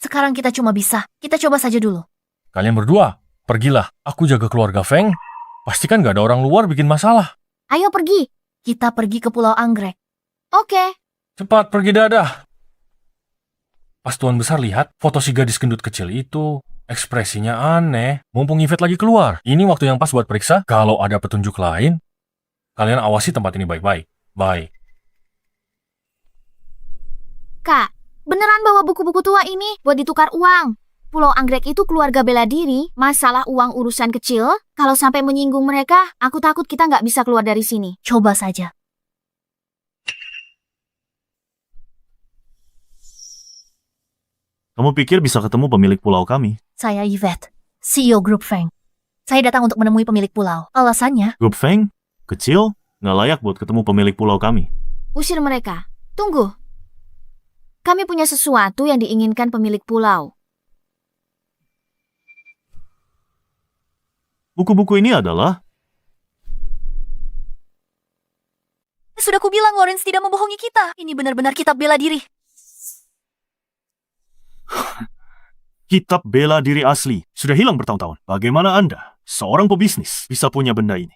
Sekarang kita cuma bisa. Kita coba saja dulu. Kalian berdua, pergilah. Aku jaga keluarga Feng. Pastikan gak ada orang luar bikin masalah. Ayo pergi. Kita pergi ke Pulau Anggrek. Oke. Cepat pergi dadah. Pas Tuan Besar lihat foto si gadis gendut kecil itu, ekspresinya aneh. Mumpung Yvette lagi keluar. Ini waktu yang pas buat periksa. Kalau ada petunjuk lain, kalian awasi tempat ini baik-baik. Baik. Kak, beneran bawa buku-buku tua ini buat ditukar uang. Pulau Anggrek itu keluarga bela diri, masalah uang urusan kecil. Kalau sampai menyinggung mereka, aku takut kita nggak bisa keluar dari sini. Coba saja. Kamu pikir bisa ketemu pemilik pulau kami? Saya Yvette, CEO Grup Feng. Saya datang untuk menemui pemilik pulau. Alasannya, Grup Feng? Kecil? Nggak layak buat ketemu pemilik pulau kami. Usir mereka. Tunggu. Kami punya sesuatu yang diinginkan pemilik pulau. Buku-buku ini adalah... sudah kubilang Lawrence tidak membohongi kita. Ini benar-benar kitab bela diri. Kitab bela diri asli. Sudah hilang bertahun-tahun. Bagaimana Anda, seorang pebisnis, bisa punya benda ini?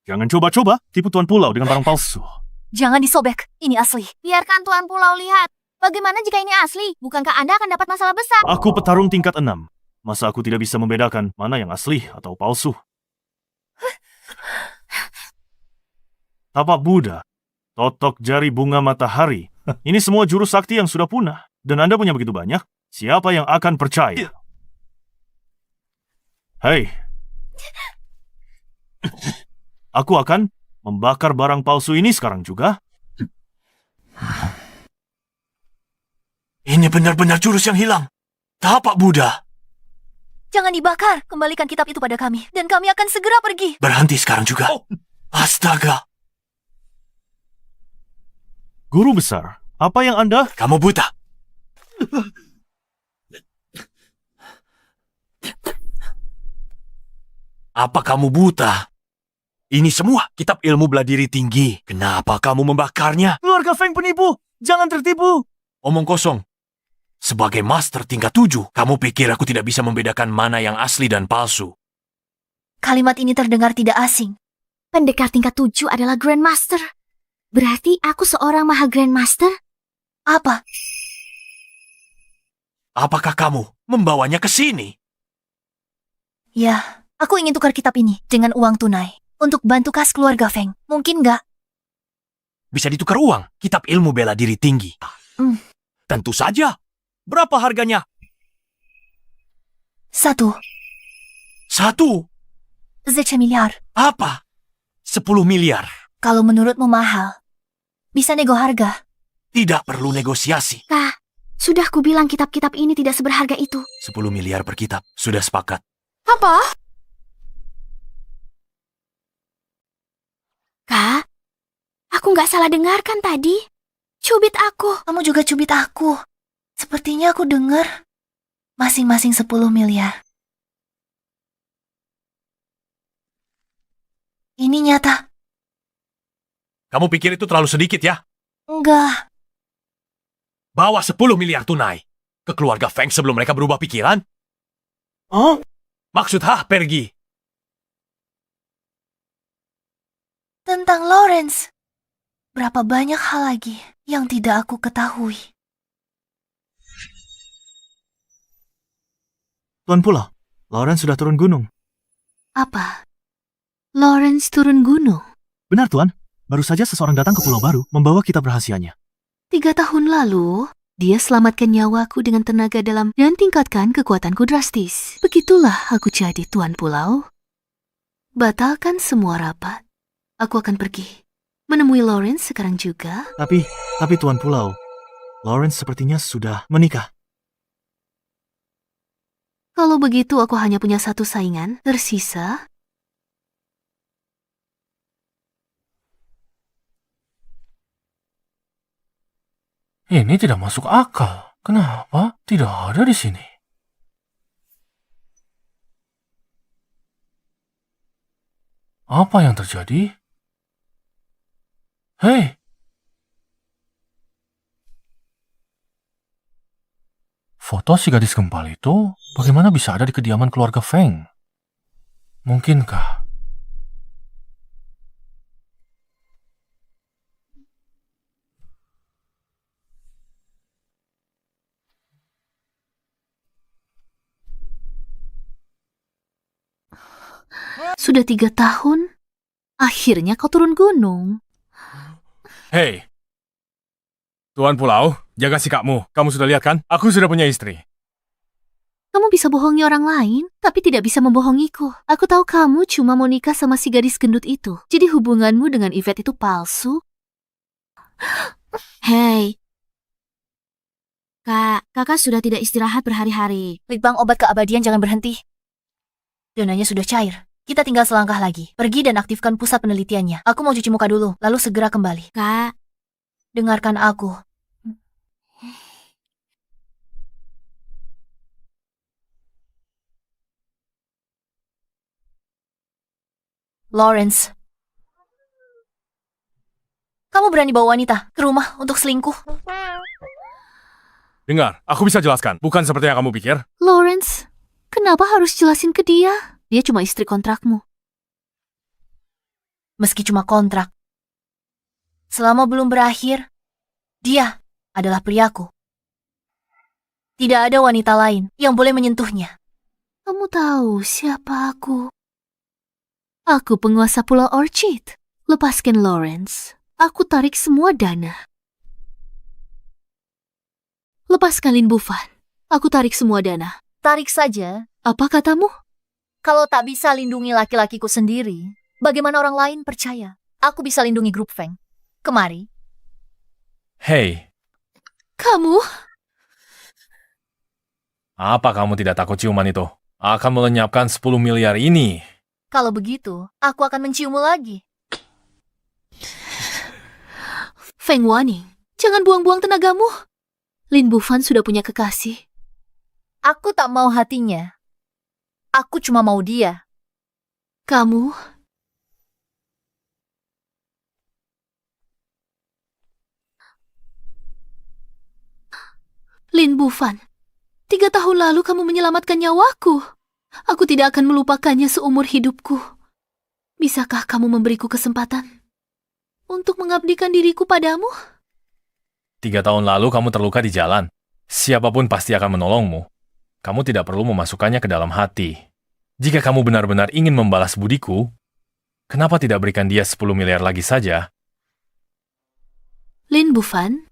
Jangan coba-coba tipu tuan pulau dengan barang palsu. Jangan disobek, ini asli. Biarkan tuan pulau lihat. Bagaimana jika ini asli? Bukankah Anda akan dapat masalah besar? Aku petarung tingkat 6. Masa aku tidak bisa membedakan mana yang asli atau palsu? Tapak Buddha, totok jari bunga matahari. Ini semua jurus sakti yang sudah punah. Dan Anda punya begitu banyak? Siapa yang akan percaya? Hei. Aku akan membakar barang palsu ini sekarang juga. Ini benar-benar jurus yang hilang. Tapak Buddha. Jangan dibakar, kembalikan kitab itu pada kami. Dan kami akan segera pergi. Berhenti sekarang juga. Astaga. Guru besar, apa yang Anda... Kamu buta. Apa kamu buta? Ini semua kitab ilmu bela diri tinggi. Kenapa kamu membakarnya? Keluarga Feng penipu! Jangan tertipu! Omong kosong. Sebagai master tingkat 7, kamu pikir aku tidak bisa membedakan mana yang asli dan palsu? Kalimat ini terdengar tidak asing. Pendekar tingkat 7 adalah Grandmaster. Berarti aku seorang Maha Grandmaster? Apa? Apakah kamu membawanya ke sini? Ya, aku ingin tukar kitab ini dengan uang tunai. Untuk bantu kas keluarga Feng. Mungkin nggak? Bisa ditukar uang, kitab ilmu bela diri tinggi. Tentu saja. Berapa harganya? 1 1 miliar. Apa? 10 miliar. Kalau menurutmu mahal, bisa nego harga. Tidak perlu negosiasi. Kak, sudah kubilang kitab-kitab ini tidak seberharga itu. 10 miliar per kitab. Sudah sepakat. Apa? Kak, aku nggak salah dengarkan tadi. Cubit aku. Kamu juga cubit aku. Sepertinya aku dengar. Masing-masing 10 miliar. Ini nyata. Kamu pikir itu terlalu sedikit ya? Enggak. Bawa 10 miliar tunai ke keluarga Feng sebelum mereka berubah pikiran? Oh? Maksud pergi. Tentang Lawrence. berapa banyak hal lagi yang tidak aku ketahui. Tuan Pulau, Lawrence sudah turun gunung. Apa? Lawrence turun gunung? Benar, Tuan. Baru saja seseorang datang ke pulau baru membawa kitab rahasianya. 3 tahun lalu, dia selamatkan nyawaku dengan tenaga dalam dan tingkatkan kekuatanku drastis. Begitulah aku jadi tuan pulau. Batalkan semua rapat. Aku akan pergi. Menemui Lawrence sekarang juga. Tapi Tuan Pulau, Lawrence sepertinya sudah menikah. Kalau begitu aku hanya punya 1 saingan tersisa. Ini tidak masuk akal. Kenapa tidak ada di sini? Apa yang terjadi? Hei! Foto si gadis gempal itu bagaimana bisa ada di kediaman keluarga Feng? Mungkinkah? Sudah 3 tahun? Akhirnya kau turun gunung. Hei! Tuan Pulau, jaga sikapmu. Kamu sudah lihat kan? Aku sudah punya istri. Kamu bisa bohongi orang lain, tapi tidak bisa membohongiku. Aku tahu kamu cuma mau nikah sama si gadis gendut itu. Jadi hubunganmu dengan Yvette itu palsu. Hei. Kak, kakak sudah tidak istirahat berhari-hari. Litbang obat keabadian jangan berhenti. Donanya sudah cair. Kita tinggal selangkah lagi. Pergi dan aktifkan pusat penelitiannya. Aku mau cuci muka dulu, lalu segera kembali. Kak, Dengarkan aku. Lawrence. Kamu berani bawa wanita ke rumah untuk selingkuh? Dengar, aku bisa jelaskan. Bukan seperti yang kamu pikir. Lawrence, kenapa harus jelasin ke dia? Dia cuma istri kontrakmu. Meski cuma kontrak. Selama belum berakhir, dia adalah priaku. Tidak ada wanita lain yang boleh menyentuhnya. Kamu tahu siapa aku? Aku penguasa Pulau Orchid. Lepaskan Lawrence. Aku tarik semua dana. Lepaskan Lin Bufan. Aku tarik semua dana. Tarik saja. Apa katamu? Kalau tak bisa lindungi laki-lakiku sendiri, bagaimana orang lain percaya? Aku bisa lindungi grup Feng. Kemari. Hei, Kamu? apa kamu tidak takut ciuman itu? Akan melenyapkan 10 miliar ini. Kalau begitu, aku akan menciummu lagi. Feng Waning, jangan buang-buang tenagamu. Lin Bufan sudah punya kekasih. Aku tak mau hatinya. Aku cuma mau dia. Kamu? Lin Bufan, 3 tahun lalu kamu menyelamatkan nyawaku. Aku tidak akan melupakannya seumur hidupku. Bisakah kamu memberiku kesempatan untuk mengabdikan diriku padamu? 3 tahun lalu kamu terluka di jalan. Siapapun pasti akan menolongmu. Kamu tidak perlu memasukkannya ke dalam hati. Jika kamu benar-benar ingin membalas budiku, kenapa tidak berikan dia 10 miliar lagi saja? Lin Bufan,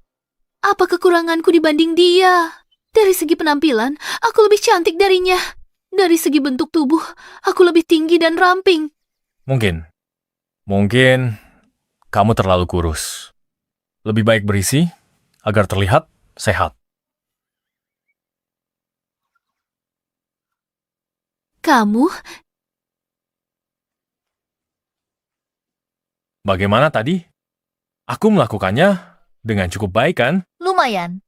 apa kekuranganku dibanding dia? Dari segi penampilan, aku lebih cantik darinya. Dari segi bentuk tubuh, aku lebih tinggi dan ramping. Mungkin kamu terlalu kurus. Lebih baik berisi agar terlihat sehat. Kamu? Bagaimana tadi? Aku melakukannya dengan cukup baik kan? Lumayan.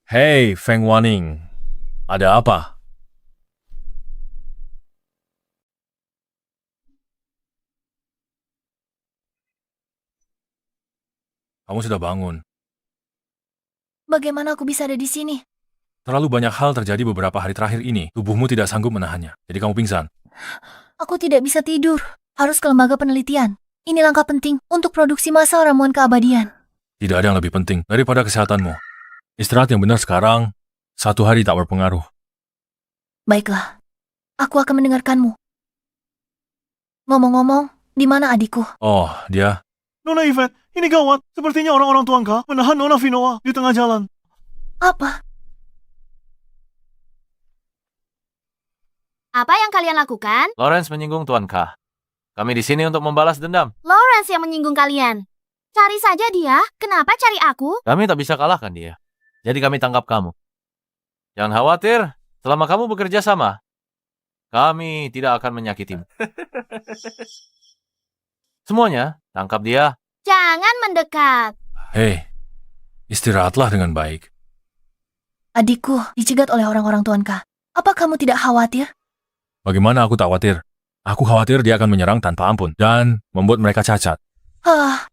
Hei, Feng Waning. Ada apa? Kamu sudah bangun. Bagaimana aku bisa ada di sini? Terlalu banyak hal terjadi beberapa hari terakhir ini. Tubuhmu tidak sanggup menahannya. Jadi kamu pingsan. Aku tidak bisa tidur. Harus ke lembaga penelitian. Ini langkah penting untuk produksi massal ramuan keabadian. Tidak ada yang lebih penting daripada kesehatanmu. Istirahat yang benar sekarang, 1 hari tak berpengaruh. Baiklah, aku akan mendengarkanmu. Ngomong-ngomong, di mana adikku? Oh, dia... Nona Yvette, ini gawat. Sepertinya orang-orang Tuanka menahan Nona Vinoa di tengah jalan. Apa? Apa yang kalian lakukan? Lawrence menyinggung Tuan K. Kami di sini untuk membalas dendam. Lawrence yang menyinggung kalian. Cari saja dia. Kenapa cari aku? Kami tak bisa kalahkan dia. Jadi kami tangkap kamu. Jangan khawatir, selama kamu bekerja sama, kami tidak akan menyakitimu. Semuanya, tangkap dia. Jangan mendekat. Hei, istirahatlah dengan baik. Adikku dicegat oleh orang-orang Tuanka. Apa kamu tidak khawatir? Bagaimana aku tak khawatir? Aku khawatir dia akan menyerang tanpa ampun dan membuat mereka cacat. Hah,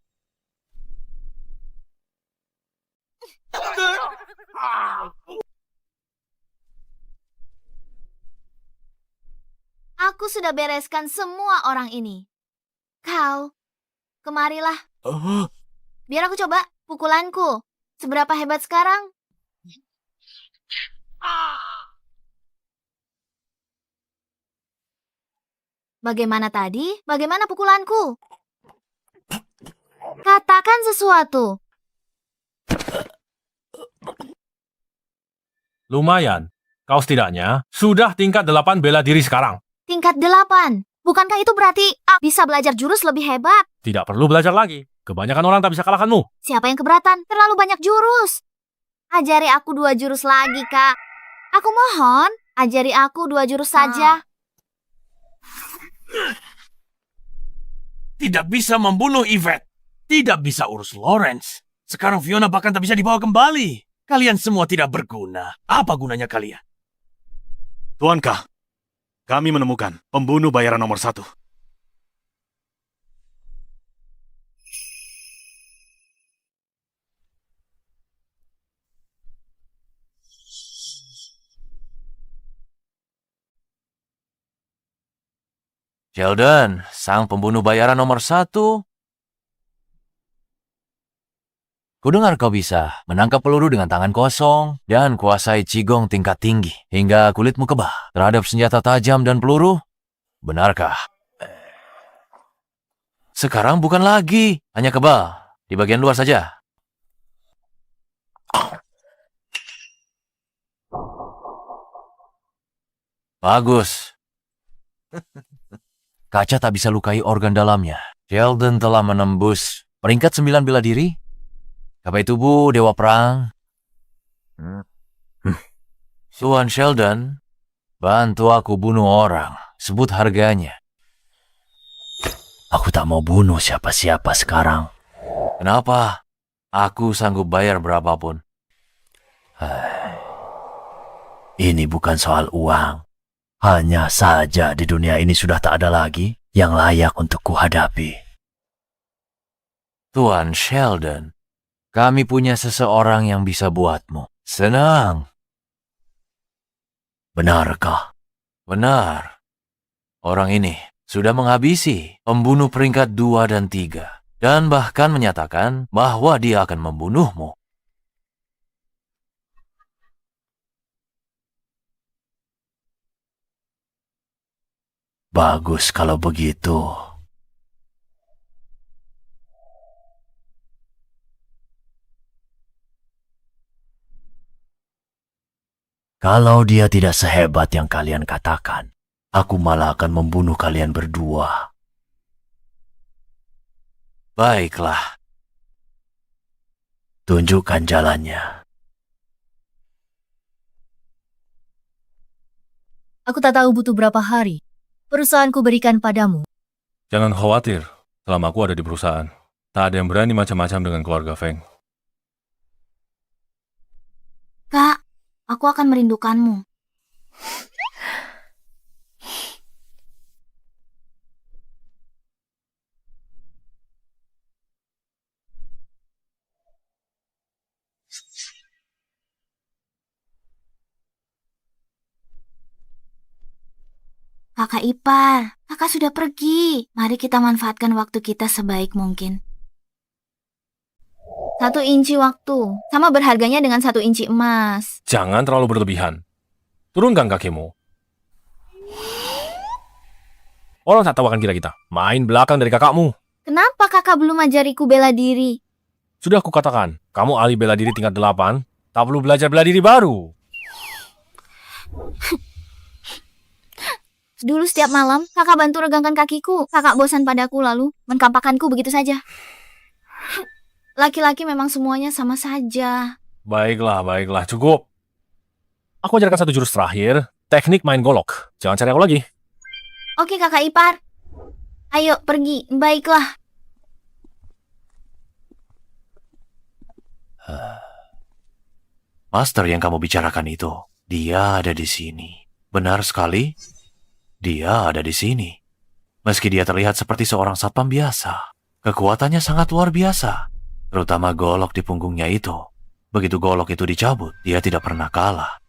Aku sudah bereskan semua orang ini. Kau, kemarilah. Biar aku coba pukulanku. Seberapa hebat sekarang? Bagaimana tadi? Bagaimana pukulanku? Katakan sesuatu. Lumayan. Kau setidaknya sudah tingkat 8 bela diri sekarang. Tingkat 8. Bukankah itu berarti bisa belajar jurus lebih hebat? Tidak perlu belajar lagi. Kebanyakan orang tak bisa kalahkanmu. Siapa yang keberatan? Terlalu banyak jurus. Ajari aku 2 jurus lagi, Kak. Aku mohon, ajari aku 2 jurus saja. Tidak bisa membunuh Yvette. Tidak bisa urus Lawrence. Sekarang Fiona bahkan tak bisa dibawa kembali. Kalian semua tidak berguna. Apa gunanya kalian? Tuanka, kami menemukan pembunuh bayaran nomor 1. Sheldon, sang pembunuh bayaran nomor 1. Kudengar kau bisa menangkap peluru dengan tangan kosong dan kuasai Qigong tingkat tinggi hingga kulitmu kebal terhadap senjata tajam dan peluru. Benarkah? Sekarang bukan lagi, hanya kebal di bagian luar saja. Bagus. Kaca tak bisa lukai organ dalamnya. Sheldon telah menembus peringkat 9 bela diri. Kapai tubuh Dewa Perang. Tuan Sheldon, bantu aku bunuh orang. Sebut harganya. Aku tak mau bunuh siapa-siapa sekarang. Kenapa? Aku sanggup bayar berapapun. Ini bukan soal uang. Hanya saja di dunia ini sudah tak ada lagi yang layak untuk kuhadapi. Tuan Sheldon, kami punya seseorang yang bisa buatmu senang. Benarkah? Benar. Orang ini sudah menghabisi pembunuh peringkat 2 dan 3. Dan bahkan menyatakan bahwa dia akan membunuhmu. Bagus kalau begitu. Kalau dia tidak sehebat yang kalian katakan, aku malah akan membunuh kalian berdua. Baiklah. Tunjukkan jalannya. aku tak tahu butuh berapa hari. Perusahaanku berikan padamu. Jangan khawatir, selama aku ada di perusahaan. Tak ada yang berani macam-macam dengan keluarga Feng. Kak, aku akan merindukanmu. Kakak ipar, kakak sudah pergi. Mari kita manfaatkan waktu kita sebaik mungkin. 1 inci waktu, sama berharganya dengan 1 inci emas. Jangan terlalu berlebihan. Turunkan kakimu. Orang tak tahu akan kita. Main belakang dari kakakmu. Kenapa kakak belum ajariku bela diri? Sudah aku katakan, kamu ahli bela diri tingkat 8, tak perlu belajar bela diri baru. Dulu setiap malam, kakak bantu regangkan kakiku. Kakak bosan padaku lalu menkampakkanku begitu saja. Laki-laki memang semuanya sama saja. Baiklah, cukup. Aku ajarkan 1 jurus terakhir, teknik main golok. Jangan cari aku lagi. Oke kakak ipar. Ayo pergi, baiklah. Master yang kamu bicarakan itu, dia ada di sini. Benar sekali, dia ada di sini. Meski dia terlihat seperti seorang satpam biasa, kekuatannya sangat luar biasa. Terutama golok di punggungnya itu. Begitu golok itu dicabut, dia tidak pernah kalah.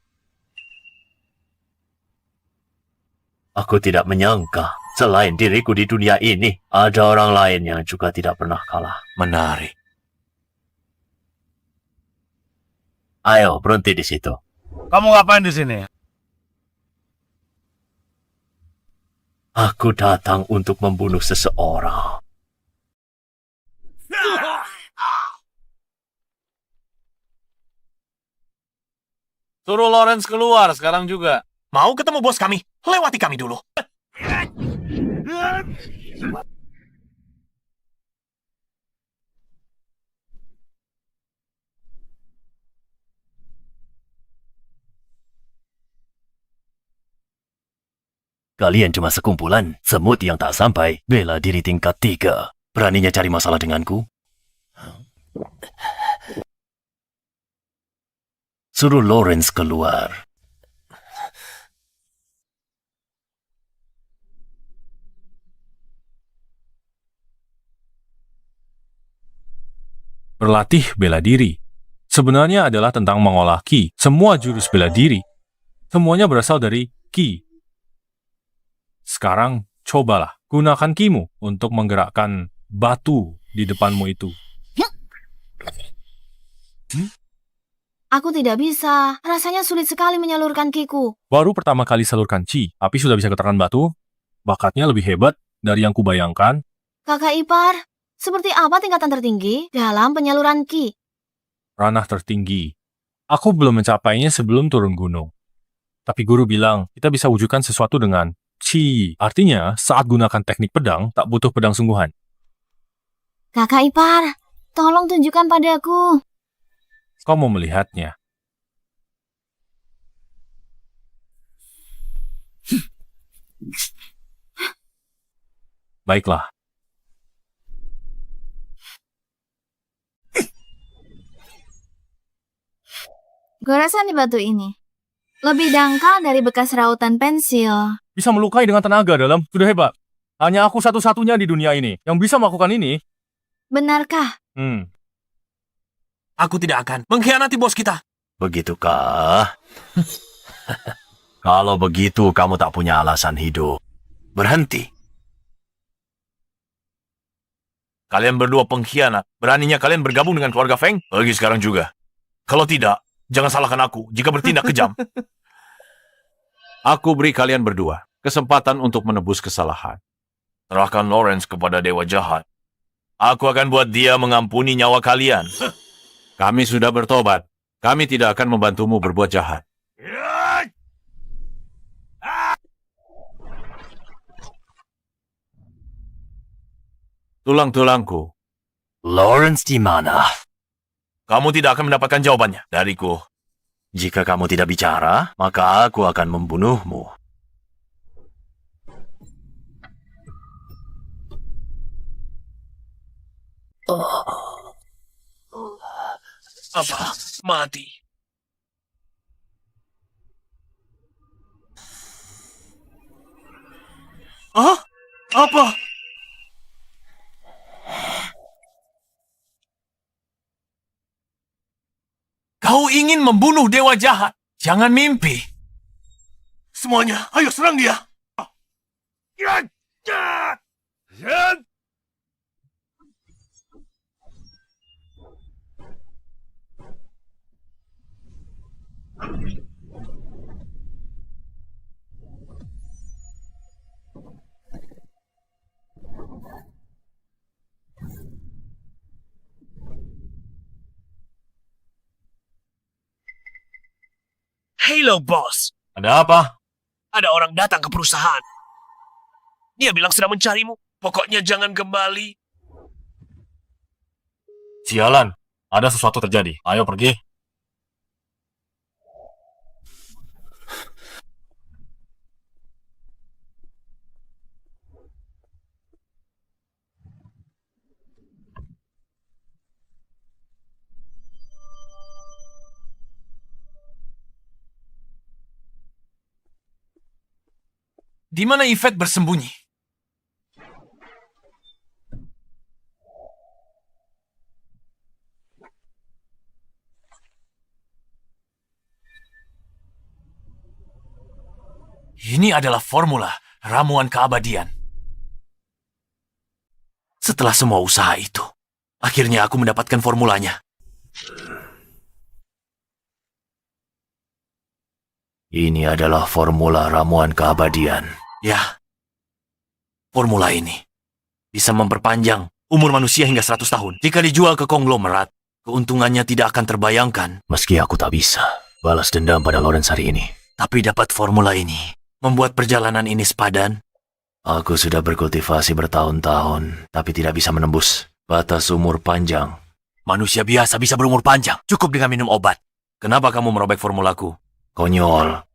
Aku tidak menyangka, selain diriku di dunia ini, ada orang lain yang juga tidak pernah kalah. Menarik. Ayo, berhenti di situ. Kamu ngapain di sini? Aku datang untuk membunuh seseorang. Suruh Lawrence keluar sekarang juga. Mau ketemu bos kami? Lewati kami dulu. Kalian cuma sekumpulan semut yang tak sampai bela diri tingkat 3. Beraninya cari masalah denganku? Suruh Lawrence keluar. Berlatih bela diri. Sebenarnya adalah tentang mengolah ki. Semua jurus bela diri, semuanya berasal dari ki. Sekarang, cobalah. Gunakan kimu untuk menggerakkan batu di depanmu itu. Aku tidak bisa. Rasanya sulit sekali menyalurkan kiku. Baru pertama kali salurkan chi, tapi sudah bisa getaran batu. Bakatnya lebih hebat dari yang kubayangkan. Kakak ipar, seperti apa tingkatan tertinggi dalam penyaluran ki? Ranah tertinggi. Aku belum mencapainya sebelum turun gunung. Tapi guru bilang, kita bisa wujudkan sesuatu dengan chi. Artinya, saat gunakan teknik pedang, tak butuh pedang sungguhan. Kakak ipar, tolong tunjukkan padaku. Kau mau melihatnya. Baiklah. Goresan di batu ini lebih dangkal dari bekas rautan pensil. Bisa melukai dengan tenaga dalam, sudah hebat. Hanya aku satu-satunya di dunia ini yang bisa melakukan ini. Benarkah? Aku tidak akan mengkhianati bos kita. Begitukah? Kalau begitu, kamu tak punya alasan hidup. Berhenti. Kalian berdua pengkhianat. Beraninya kalian bergabung dengan keluarga Feng? Pergi sekarang juga. Kalau tidak, jangan salahkan aku jika bertindak kejam. Aku beri kalian berdua kesempatan untuk menebus kesalahan. Serahkan Lawrence kepada Dewa Jahat. Aku akan buat dia mengampuni nyawa kalian. Kami sudah bertobat. Kami tidak akan membantumu berbuat jahat. Tulang-tulangku. Lawrence di mana? Kamu tidak akan mendapatkan jawabannya dariku. Jika kamu tidak bicara, maka aku akan membunuhmu. Apa? Mati. Hah? Apa? Kau ingin membunuh Dewa Jahat? Jangan mimpi. Semuanya, ayo serang dia. Halo, bos. Ada apa? Ada orang datang ke perusahaan. Dia bilang sedang mencarimu. Pokoknya jangan kembali. Sialan, ada sesuatu terjadi. Ayo pergi. Di mana Yvette bersembunyi? Ini adalah formula ramuan keabadian. Setelah semua usaha itu, akhirnya aku mendapatkan formulanya. Ini adalah formula ramuan keabadian. Ya, formula ini bisa memperpanjang umur manusia hingga 100 tahun. Jika dijual ke konglomerat, keuntungannya tidak akan terbayangkan. Meski aku tak bisa balas dendam pada Lawrence hari ini. Tapi dapat formula ini membuat perjalanan ini sepadan. Aku sudah berkultivasi bertahun-tahun, tapi tidak bisa menembus batas umur panjang. Manusia biasa bisa berumur panjang, cukup dengan minum obat. Kenapa kamu merobek formulaku? Konyol.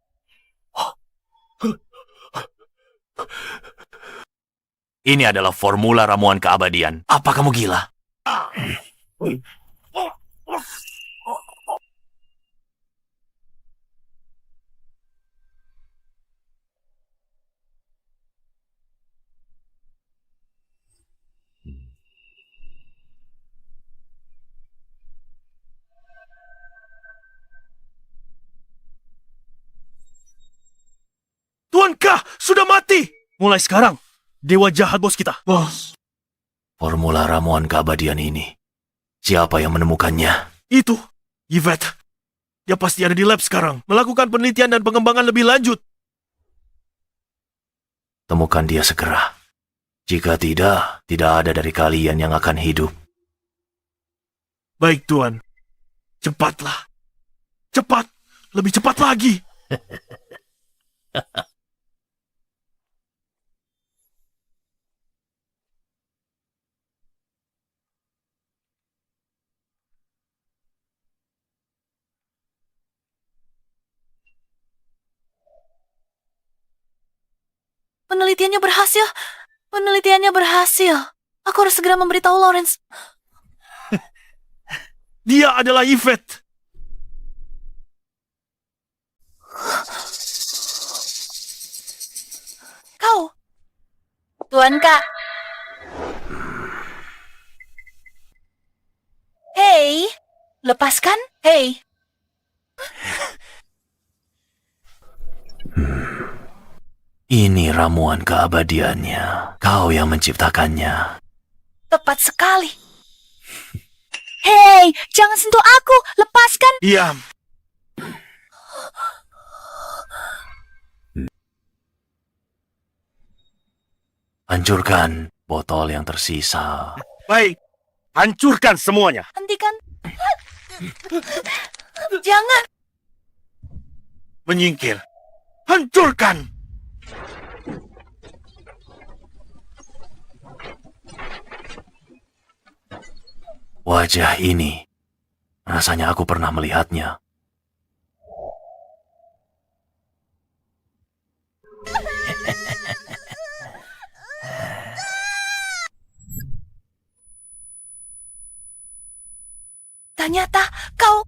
Ini adalah formula ramuan keabadian. Apa kamu gila? Tuankah sudah mati? Mulai sekarang, dewa jahat bos kita. Bos. Formula ramuan keabadian ini. Siapa yang menemukannya? Itu, Yvette. Dia pasti ada di lab sekarang, melakukan penelitian dan pengembangan lebih lanjut. Temukan dia segera. Jika tidak, tidak ada dari kalian yang akan hidup. Baik, Tuan. Cepatlah. Cepat. Lebih cepat lagi. Penelitiannya berhasil. Penelitiannya berhasil. Aku harus segera memberitahu Lawrence. Dia adalah Yvette. Kau. Tuan Kak. Hei, lepaskan. Hei. Ini ramuan keabadiannya. Kau yang menciptakannya. Tepat sekali. Hei, jangan sentuh aku. Lepaskan. Diam. Hancurkan botol yang tersisa. Baik, hancurkan semuanya. Hentikan. Jangan. Menyingkir. Hancurkan. Wajah ini, rasanya aku pernah melihatnya. Ternyata kau...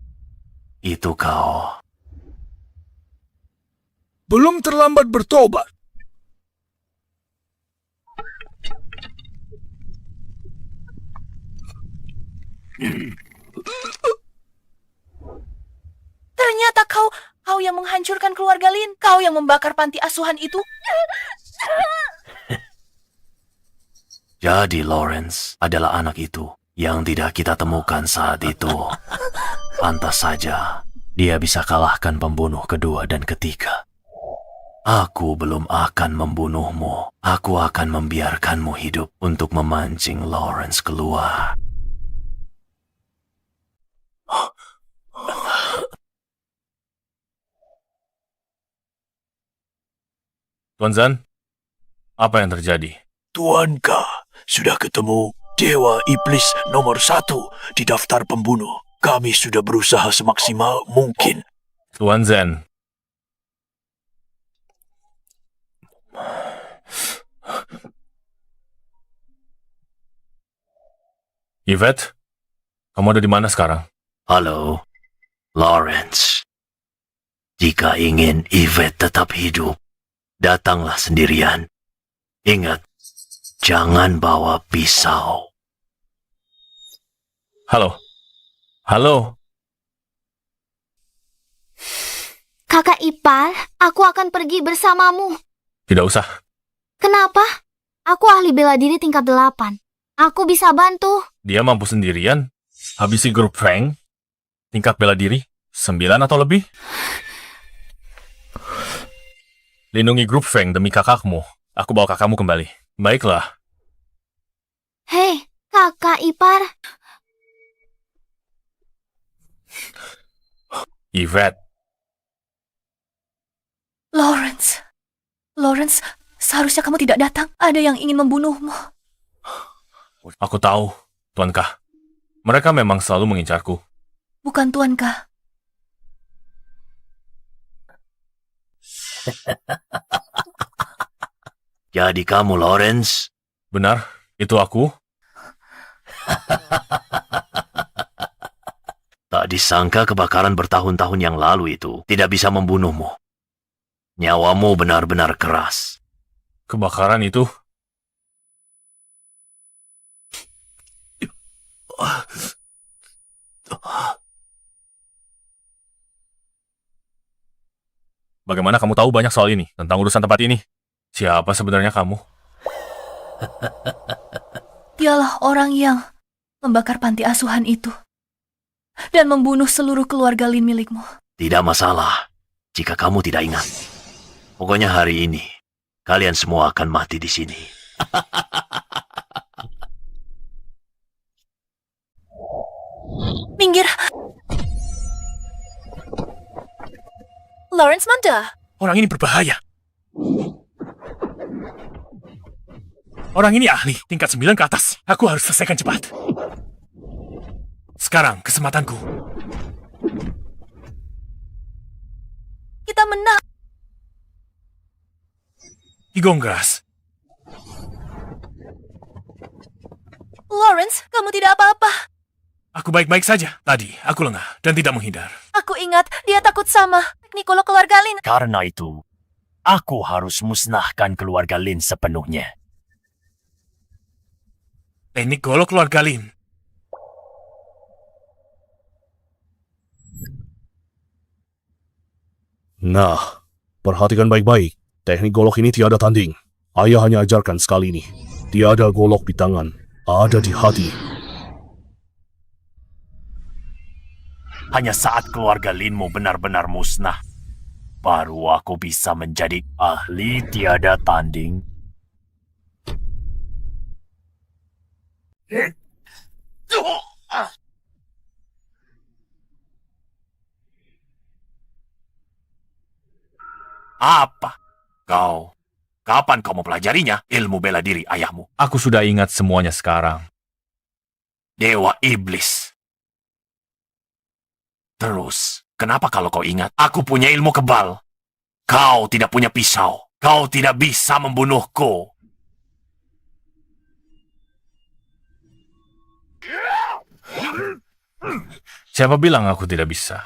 Itu kau. Belum terlambat bertobat. Ternyata kau yang menghancurkan keluarga Lin. Kau yang membakar panti asuhan itu. Jadi Lawrence adalah anak itu yang tidak kita temukan saat itu. Pantas saja dia bisa kalahkan pembunuh kedua dan ketiga. Aku belum akan membunuhmu. Aku akan membiarkanmu hidup untuk memancing Lawrence keluar. Tuan Zan, apa yang terjadi? Tuanka, sudah ketemu Dewa Iblis nomor 1 di daftar pembunuh. Kami sudah berusaha semaksimal mungkin. Tuan Zan. Yvette, kamu ada di mana sekarang? Halo, Lawrence. Jika ingin Yvette tetap hidup, datanglah sendirian. Ingat, jangan bawa pisau. Halo. Halo. Kakak ipar, aku akan pergi bersamamu. Tidak usah. Kenapa? Aku ahli bela diri tingkat 8. Aku bisa bantu. Dia mampu sendirian. Habisi grup Fang. Tingkat bela diri 9 atau lebih. Lindungi grup Fang demi kakakmu. Aku bawa kakakmu kembali. Baiklah. Hei, kakak ipar. Yvette. Lawrence, seharusnya kamu tidak datang. Ada yang ingin membunuhmu. Aku tahu, Tuankah. Mereka memang selalu mengincarku. Bukan Tuankah. Jadi kamu, Lawrence? Benar, itu aku. Tak disangka kebakaran bertahun-tahun yang lalu itu tidak bisa membunuhmu. Nyawamu benar-benar keras. Kebakaran itu? Bagaimana kamu tahu banyak soal ini, tentang urusan tempat ini? Siapa sebenarnya kamu? Dialah orang yang membakar panti asuhan itu. Dan membunuh seluruh keluarga Lin milikmu. Tidak masalah jika kamu tidak ingat. Pokoknya hari ini, kalian semua akan mati di sini. Minggir! Lawrence Manda! Orang ini berbahaya. Orang ini ahli, tingkat 9 ke atas. Aku harus selesaikan cepat. Sekarang, kesempatanku. Kita menang! Igongras. Lawrence, kamu tidak apa-apa. Aku baik-baik saja. Tadi, aku lengah dan tidak menghindar. Aku ingat dia takut sama Nicola keluarga Lin. Karena itu, aku harus musnahkan keluarga Lin sepenuhnya. Teknik golok keluarga Lin. Nah, perhatikan baik-baik. Teknik golok ini tiada tanding. Ayah hanya ajarkan sekali ini. Tiada golok di tangan, ada di hati. Hanya saat keluarga Linmu benar-benar musnah, baru aku bisa menjadi ahli tiada tanding. Apa? Kau? Kapan kau mempelajarinya? Ilmu bela diri ayahmu. Aku sudah ingat semuanya sekarang. Dewa Iblis. Terus, kenapa kalau kau ingat? Aku punya ilmu kebal. Kau tidak punya pisau. Kau tidak bisa membunuhku. Siapa bilang aku tidak bisa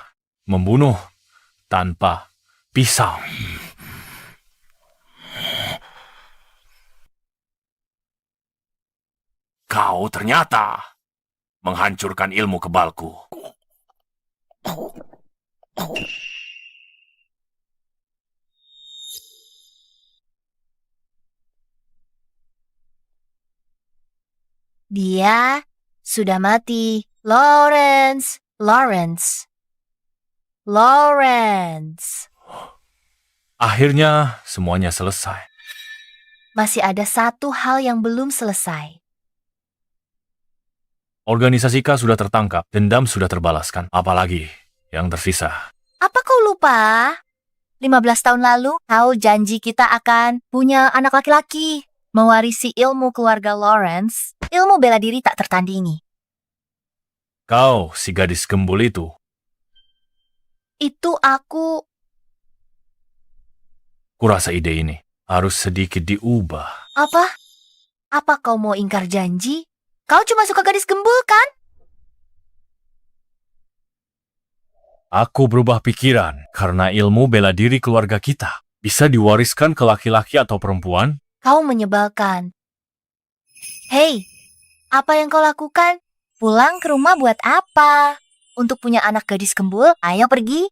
membunuh tanpa pisau? Kau ternyata menghancurkan ilmu kebalku. Dia sudah mati. Lawrence. Lawrence. Lawrence. Akhirnya semuanya selesai. Masih ada satu hal yang belum selesai. Organisasi K sudah tertangkap, dendam sudah terbalaskan. Apalagi yang tersisa. Apa kau lupa? 15 tahun lalu, kau janji kita akan punya anak laki-laki. Mewarisi ilmu keluarga Lawrence, ilmu bela diri tak tertandingi. Kau, si gadis gembul itu. Itu aku... Kurasa ide ini harus sedikit diubah. Apa? Apa kau mau ingkar janji? Kau cuma suka gadis gembul, kan? Aku berubah pikiran karena ilmu bela diri keluarga kita bisa diwariskan ke laki-laki atau perempuan. Kau menyebalkan. Hei, apa yang kau lakukan? Pulang ke rumah buat apa? Untuk punya anak gadis gembul? Ayo pergi.